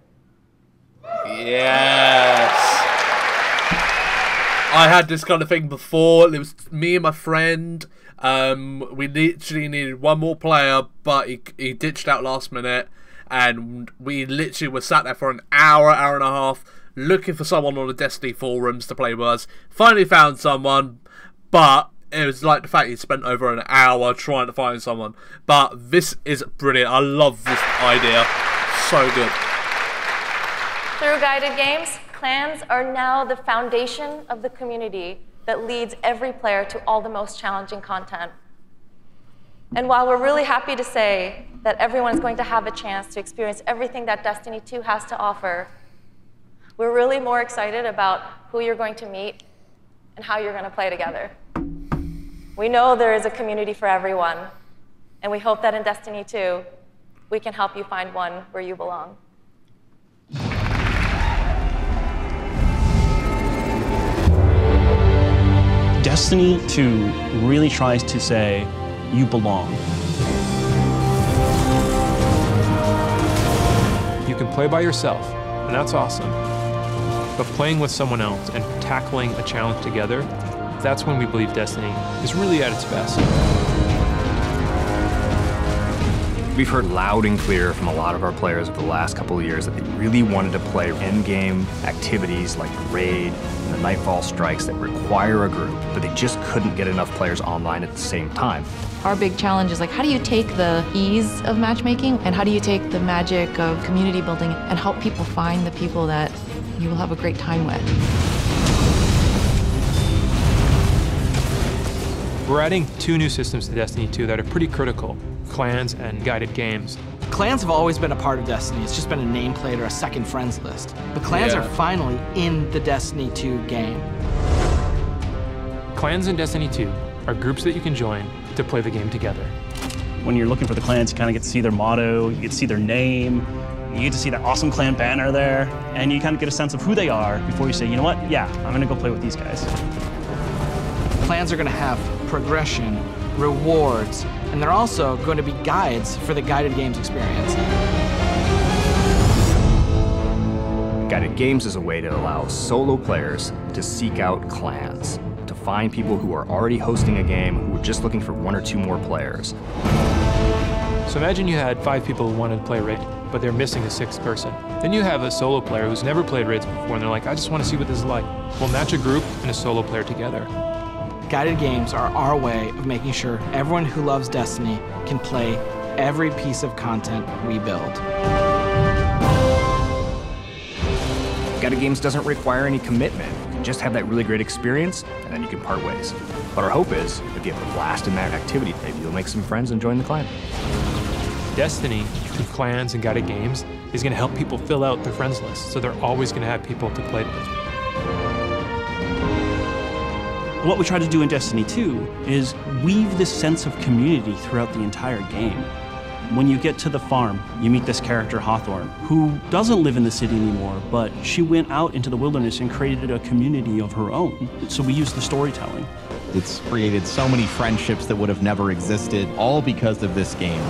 Yes! I had this kind of thing before. It was me and my friend. We literally needed one more player, but he ditched out last minute. And we literally were sat there for an hour, hour and a half, looking for someone on the Destiny forums to play with us. Finally found someone, but it was like the fact he spent over an hour trying to find someone. But this is brilliant. I love this idea. So good. Through guided games, clans are now the foundation of the community that leads every player to all the most challenging content. And while we're really happy to say that everyone is going to have a chance to experience everything that Destiny 2 has to offer, we're really more excited about who you're going to meet and how you're going to play together. We know there is a community for everyone, and we hope that in Destiny 2, we can help you find one where you belong. Destiny 2 really tries to say, you belong. You can play by yourself, and that's awesome. But playing with someone else and tackling a challenge together, that's when we believe Destiny is really at its best. We've heard loud and clear from a lot of our players over the last couple of years that they really wanted to play endgame activities like the raid and the Nightfall strikes that require a group, but they just couldn't get enough players online at the same time. Our big challenge is like, how do you take the ease of matchmaking and how do you take the magic of community building and help people find the people that you will have a great time with? We're adding 2 new systems to Destiny 2 that are pretty critical: clans and guided games. Clans have always been a part of Destiny. It's just been a nameplate or a second friends list. But clans are finally in the Destiny 2 game. Clans in Destiny 2 are groups that you can join to play the game together. When you're looking for the clans, you kind of get to see their motto, you get to see their name, you get to see that awesome clan banner there, and you kind of get a sense of who they are before you say, you know what, yeah, I'm gonna go play with these guys. Clans are gonna have progression, rewards, and they're also going to be guides for the guided games experience. Guided Games is a way to allow solo players to seek out clans, to find people who are already hosting a game who are just looking for 1 or 2 more players. So imagine you had 5 people who wanted to play Raid, but they're missing a 6th person. Then you have a solo player who's never played Raids before, and they're like, I just want to see what this is like. We'll match a group and a solo player together. Guided Games are our way of making sure everyone who loves Destiny can play every piece of content we build. Guided Games doesn't require any commitment. You can just have that really great experience, and then you can part ways. But our hope is, if you have a blast in that activity, maybe you'll make some friends and join the clan. Destiny, through clans and Guided Games, is going to help people fill out their friends list, so they're always going to have people to play with. What we try to do in Destiny 2 is weave this sense of community throughout the entire game. When you get to the farm, you meet this character, Hawthorne, who doesn't live in the city anymore, but she went out into the wilderness and created a community of her own. So we use the storytelling. It's created so many friendships that would have never existed, all because of this game.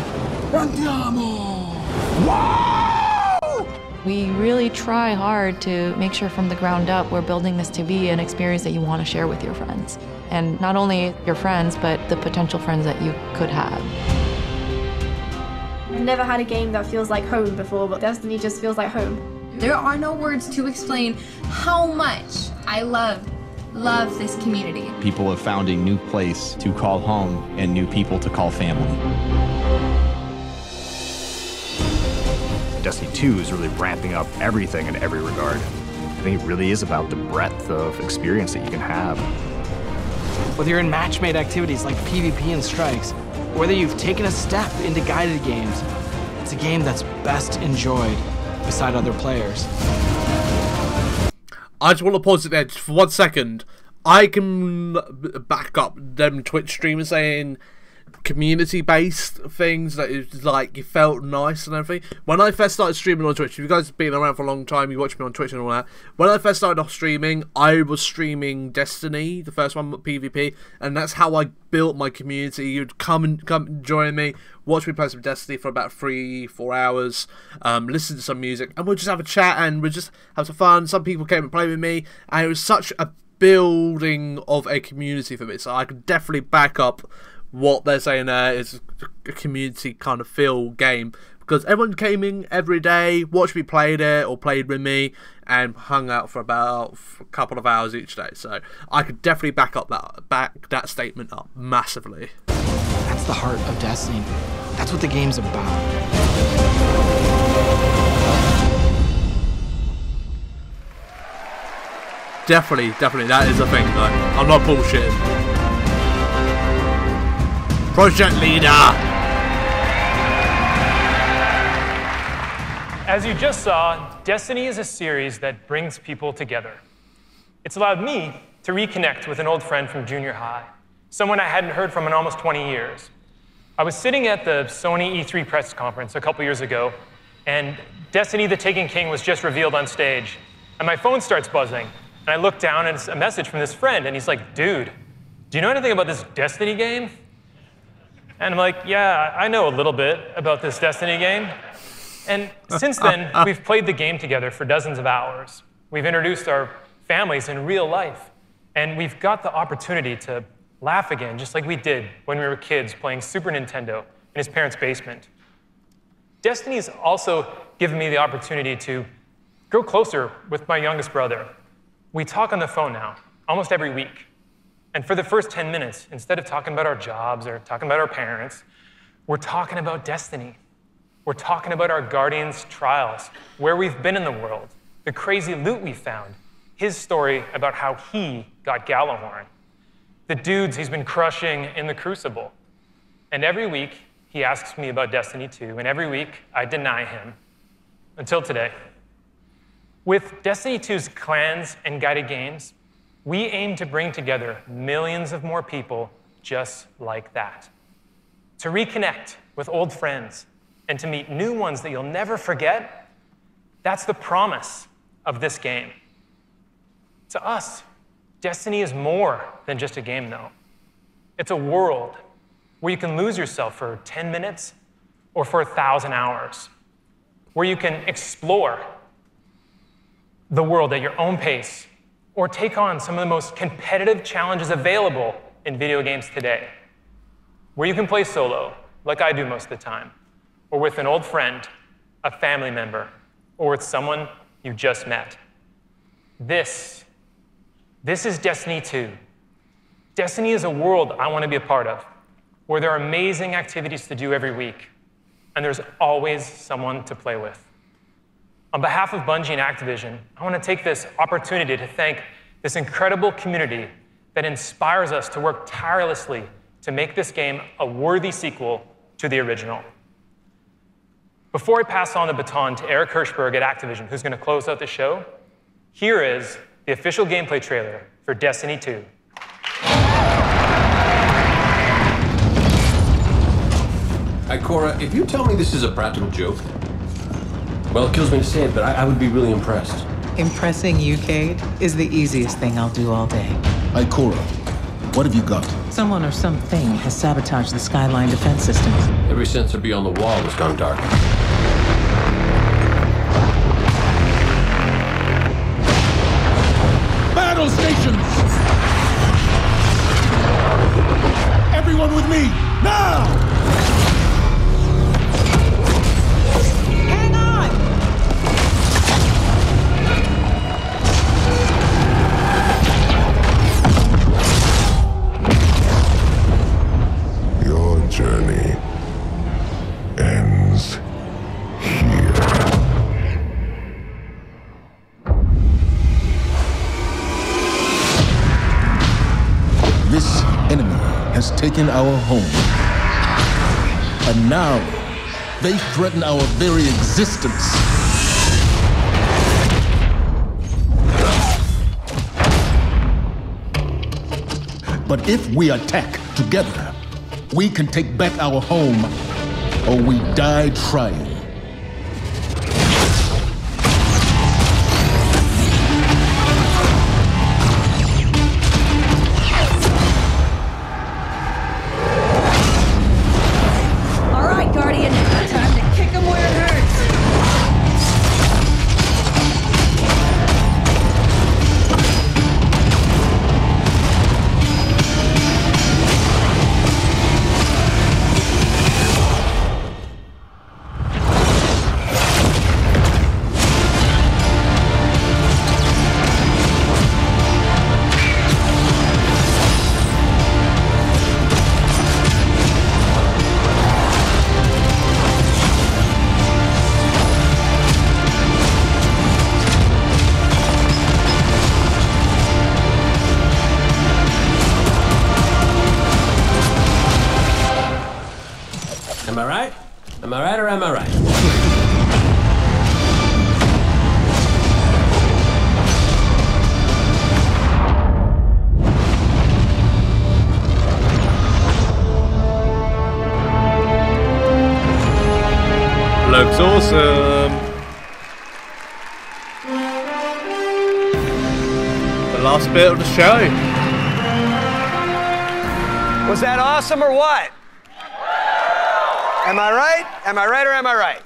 We really try hard to make sure from the ground up we're building this to be an experience that you want to share with your friends. And not only your friends, but the potential friends that you could have. I've never had a game that feels like home before, but Destiny just feels like home. There are no words to explain how much I love this community. People have found a new place to call home and new people to call family. Destiny 2 is really ramping up everything in every regard. I think it really is about the breadth of experience that you can have. Whether you're in match-made activities like PvP and strikes, whether you've taken a step into Guided Games, it's a game that's best enjoyed beside other players. I just want to pause it there just for 1 second. I can back up them Twitch streamers saying community-based things that is like you felt nice and everything. When I first started streaming on Twitch, if you guys have been around for a long time, you watch me on Twitch and all that. When I first started off streaming, I was streaming Destiny, the first one, PvP, and that's how I built my community. You'd come and join me, watch me play some Destiny for about 3-4 hours, listen to some music, and we'll just have a chat and we'll just have some fun. Some people came and played with me, and it was such a building of a community for me. So I can definitely back up what they're saying there is a community kind of feel game, because everyone came in every day, watched me play it or played with me, and hung out for about a couple of hours each day. So I could definitely back that statement up massively. That's the heart of Destiny. That's what the game's about. Definitely, that is a thing though. I'm not bullshitting. Project leader! As you just saw, Destiny is a series that brings people together. It's allowed me to reconnect with an old friend from junior high, someone I hadn't heard from in almost 20 years. I was sitting at the Sony E3 press conference a couple years ago, and Destiny: The Taken King was just revealed on stage, and my phone starts buzzing, and I look down and it's a message from this friend, and he's like, dude, do you know anything about this Destiny game? And I'm like, yeah, I know a little bit about this Destiny game. And since then, we've played the game together for dozens of hours. We've introduced our families in real life. And we've got the opportunity to laugh again, just like we did when we were kids playing Super Nintendo in his parents' basement. Destiny's also given me the opportunity to grow closer with my youngest brother. We talk on the phone now, almost every week. And for the first 10 minutes, instead of talking about our jobs or talking about our parents, we're talking about Destiny. We're talking about our Guardians' trials, where we've been in the world, the crazy loot we found, his story about how he got Gjallarhorn, the dudes he's been crushing in the Crucible. And every week, he asks me about Destiny 2, and every week, I deny him, until today. With Destiny 2's clans and Guided Games, we aim to bring together millions of more people just like that. To reconnect with old friends and to meet new ones that you'll never forget, that's the promise of this game. To us, Destiny is more than just a game, though. It's a world where you can lose yourself for 10 minutes or for 1,000 hours, where you can explore, the world at your own pace, or take on some of the most competitive challenges available in video games today, where you can play solo, like I do most of the time, or with an old friend, a family member, or with someone you just met. This is Destiny 2. Destiny is a world I want to be a part of, where there are amazing activities to do every week, and there's always someone to play with. On behalf of Bungie and Activision, I want to take this opportunity to thank this incredible community that inspires us to work tirelessly to make this game a worthy sequel to the original. Before I pass on the baton to Eric Hirschberg at Activision, who's going to close out the show, here is the official gameplay trailer for Destiny 2. Ikora, if you tell me this is a practical joke, well, it kills me to say it, but I would be really impressed. Impressing you, Cade, is the easiest thing I'll do all day. Ikora, what have you got? Someone or something has sabotaged the Skyline defense systems. Every sensor beyond the wall has gone dark. Battle stations! Everyone with me, now! Journey ends here. This enemy has taken our home, and now they threaten our very existence. But if we attack together, we can take back our home, or we die trying. All right, Guardian, time to kick him where it hurts. Am I right? Am I right or am I right? Looks awesome. The last bit of the show. Was that awesome or what? Am I right? Am I right or am I right?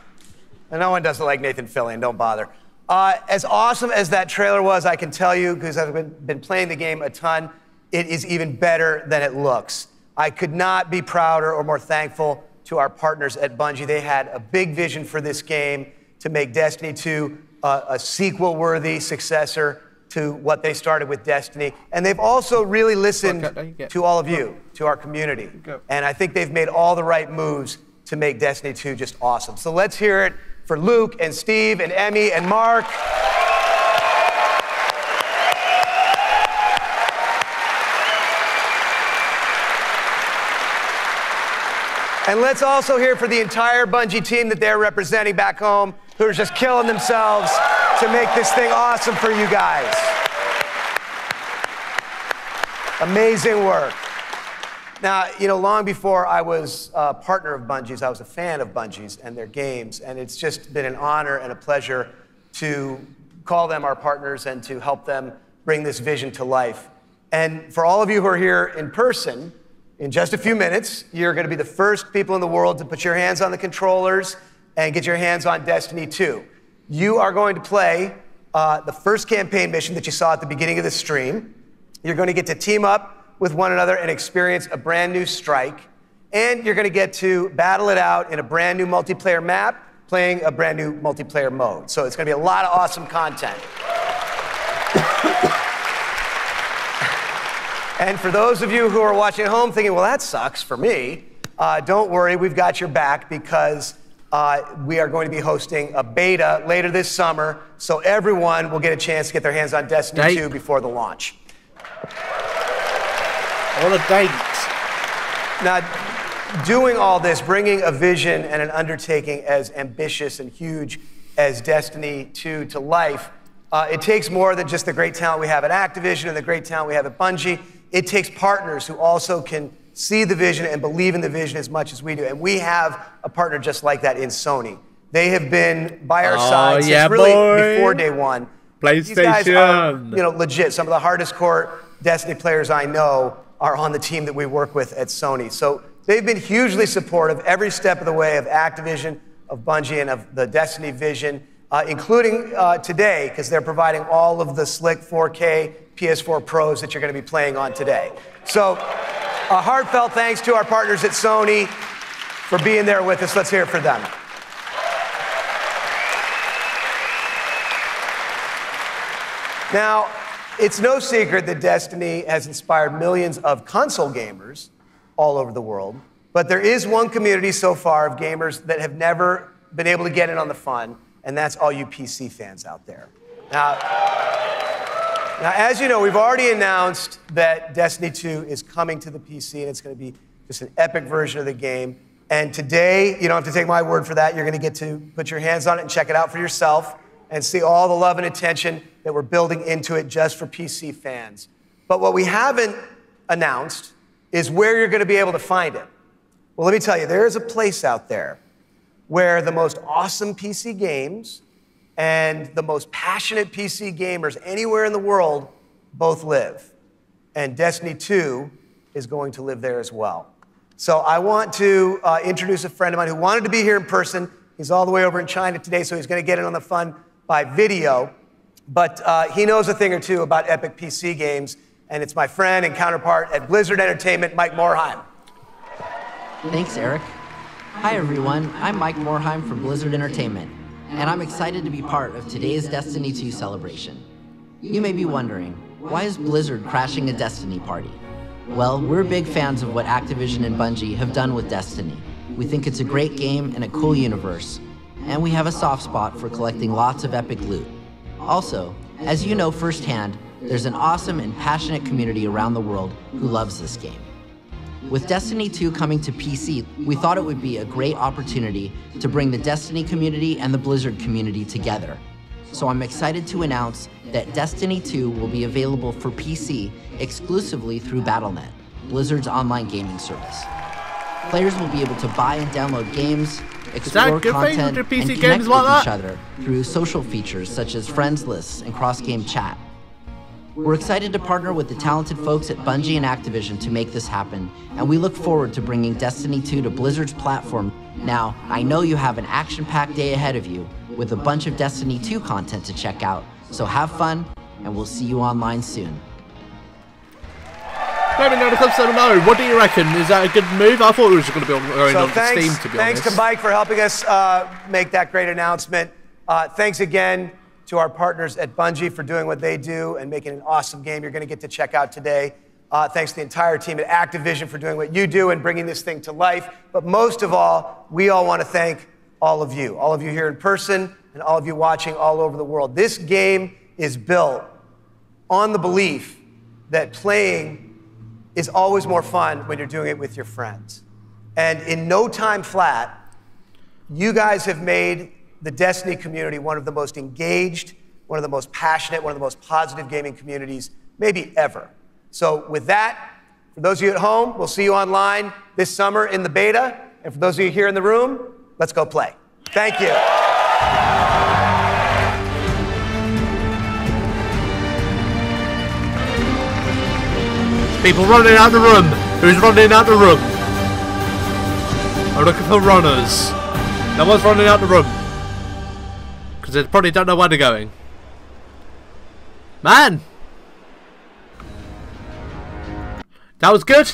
And no one does it like Nathan Fillion, don't bother. As awesome as that trailer was, I can tell you, because I've been playing the game a ton, it is even better than it looks. I could not be prouder or more thankful to our partners at Bungie. They had a big vision for this game to make Destiny 2 a sequel-worthy successor to what they started with Destiny. And they've also really listened to all of you, to our community. And I think they've made all the right moves to make Destiny 2 just awesome. So let's hear it for Luke and Steve and Emmy and Mark. And let's also hear for the entire Bungie team that they're representing back home, who are just killing themselves to make this thing awesome for you guys. Amazing work. Now, you know, long before I was a partner of Bungie's, I was a fan of Bungie's and their games, and it's just been an honor and a pleasure to call them our partners and to help them bring this vision to life. And for all of you who are here in person, in just a few minutes, you're going to be the first people in the world to put your hands on the controllers and get your hands on Destiny 2. You are going to play the first campaign mission that you saw at the beginning of the stream. You're going to get to team up with one another and experience a brand new strike. And you're going to get to battle it out in a brand new multiplayer map, playing a brand new multiplayer mode. So it's going to be a lot of awesome content. And for those of you who are watching at home thinking, well, that sucks for me, don't worry, we've got your back, because we are going to be hosting a beta later this summer, so everyone will get a chance to get their hands on Destiny 2 before the launch. What a date. Now, doing all this, bringing a vision and an undertaking as ambitious and huge as Destiny 2 to life, it takes more than just the great talent we have at Activision and the great talent we have at Bungie. It takes partners who also can see the vision and believe in the vision as much as we do. And we have a partner just like that in Sony. They have been by our side since really before day one. PlayStation. These guys are, legit. Some of the hardest core Destiny players I know are on the team that we work with at Sony. So they've been hugely supportive every step of the way of Activision, of Bungie, and of the Destiny vision, including today, because they're providing all of the slick 4K PS4 Pros that you're going to be playing on today. So a heartfelt thanks to our partners at Sony for being there with us. Let's hear it for them. Now, it's no secret that Destiny has inspired millions of console gamers all over the world, but there is one community so far of gamers that have never been able to get in on the fun, and that's all you PC fans out there. Now, as you know, we've already announced that Destiny 2 is coming to the PC, and it's going to be just an epic version of the game. And today, you don't have to take my word for that. You're going to get to put your hands on it and check it out for yourself and see all the love and attention that we're building into it just for PC fans. But what we haven't announced is where you're going to be able to find it. Well, let me tell you, there is a place out there where the most awesome PC games and the most passionate PC gamers anywhere in the world both live. And Destiny 2 is going to live there as well. So I want to introduce a friend of mine who wanted to be here in person. He's all the way over in China today, so he's going to get in on the fun by video. But he knows a thing or two about epic PC games, and it's my friend and counterpart at Blizzard Entertainment, Mike Morhaime. Thanks, Eric. Hi, everyone. I'm Mike Morhaime from Blizzard Entertainment, and I'm excited to be part of today's Destiny 2 celebration. You may be wondering, why is Blizzard crashing a Destiny party? Well, we're big fans of what Activision and Bungie have done with Destiny. We think it's a great game and a cool universe, and we have a soft spot for collecting lots of epic loot. Also, as you know firsthand, there's an awesome and passionate community around the world who loves this game. With Destiny 2 coming to PC, we thought it would be a great opportunity to bring the Destiny community and the Blizzard community together. So I'm excited to announce that Destiny 2 will be available for PC exclusively through Battle.net, Blizzard's online gaming service. Players will be able to buy and download games, explore content, and connect with each other through social features such as friends lists and cross-game chat. We're excited to partner with the talented folks at Bungie and Activision to make this happen, and we look forward to bringing Destiny 2 to Blizzard's platform. Now, I know you have an action-packed day ahead of you with a bunch of Destiny 2 content to check out, so have fun, and we'll see you online soon. Let me know in the comments below. What do you reckon? Is that a good move? I thought it was going to be going on Steam, to be honest. Thanks to Mike for helping us make that great announcement. Thanks again to our partners at Bungie for doing what they do and making an awesome game you're going to get to check out today. Thanks to the entire team at Activision for doing what you do and bringing this thing to life. But most of all, we all want to thank all of you here in person and all of you watching all over the world. This game is built on the belief that playing is always more fun when you're doing it with your friends. And in no time flat, you guys have made the Destiny community one of the most engaged, one of the most passionate, one of the most positive gaming communities maybe ever. So with that, for those of you at home, we'll see you online this summer in the beta. And for those of you here in the room, let's go play. Thank you. People running out the room. Who's running out the room? I'm looking for runners. No one's running out the room. Because they probably don't know where they're going. Man, that was good.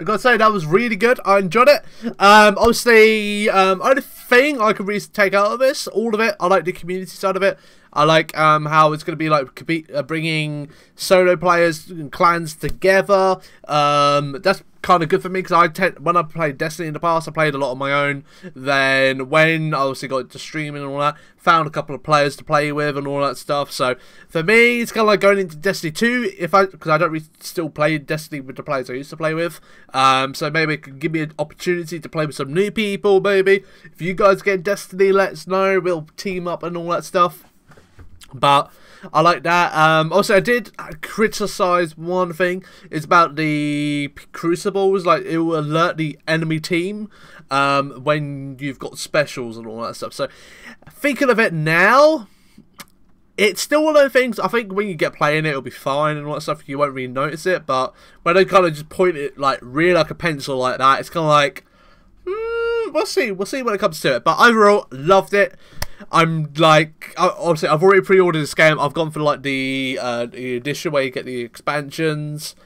I gotta say, that was really good. I enjoyed it. Obviously, only thing I could really take out of this, all of it, I like the community side of it. I like how it's going to be like bringing solo players and clans together. That's kind of good for me, because when I played Destiny in the past, I played a lot on my own. Then when I obviously got into streaming and all that, found a couple of players to play with and all that stuff. So for me, it's kind of like going into Destiny 2, because I don't really still play Destiny with the players I used to play with. So maybe it could give me an opportunity to play with some new people. Maybe if you guys get Destiny, let us know. We'll team up and all that stuff. But I like that. Also, I did criticize one thing. It's about the crucibles. Like, it will alert the enemy team when you've got specials and all that stuff. So, thinking of it now, it's still one of those things. I think when you get playing it, it'll be fine and all that stuff. You won't really notice it. But when they kind of just point it like really like a pencil like that, it's kind of like, we'll see. We'll see when it comes to it. But overall, loved it. I'm like, obviously, I've already pre-ordered this game. I've gone for like the edition where you get the expansions,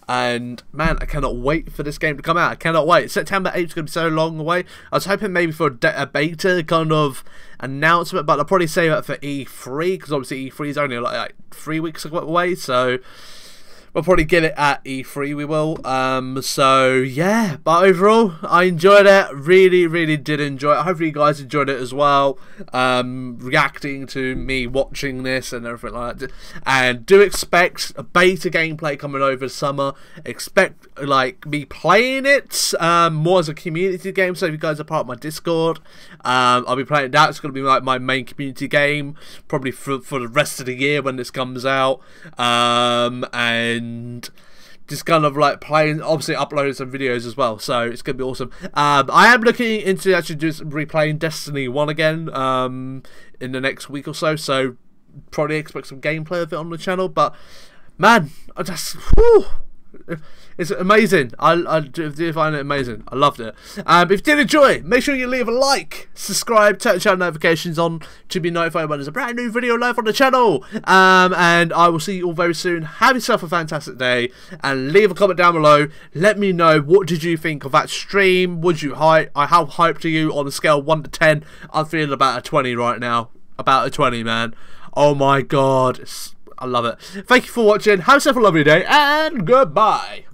and man, I cannot wait for this game to come out. I cannot wait. September 8th is going to be so long away. I was hoping maybe for a beta kind of announcement, but I'll probably save that for E3, because obviously E3 is only like 3 weeks away, so we'll probably get it at E3, we will. So, yeah. But overall, I enjoyed it. Really, really did enjoy it. Hopefully you guys enjoyed it as well. Reacting to me watching this and everything like that. And do expect a beta gameplay coming over summer. Expect, like, me playing it more as a community game. So if you guys are part of my Discord, I'll be playing that. It's going to be like my main community game. Probably for the rest of the year when this comes out. And just kind of like playing, obviously uploading some videos as well, so it's gonna be awesome. I am looking into actually replaying Destiny 1 again in the next week or so, so probably expect some gameplay of it on the channel. But man, I just, whew, it's amazing. I do find it amazing. I loved it. If you did enjoy, make sure you leave a like, subscribe, turn channel notifications on to be notified when there's a brand new video live on the channel. And I will see you all very soon. Have yourself a fantastic day, and leave a comment down below. Let me know, what did you think of that stream? Would you how hyped are you on a scale of 1 to 10? I'm feeling about a 20 right now. About a 20, man. Oh my god. I love it. Thank you for watching. Have yourself a lovely day, and goodbye.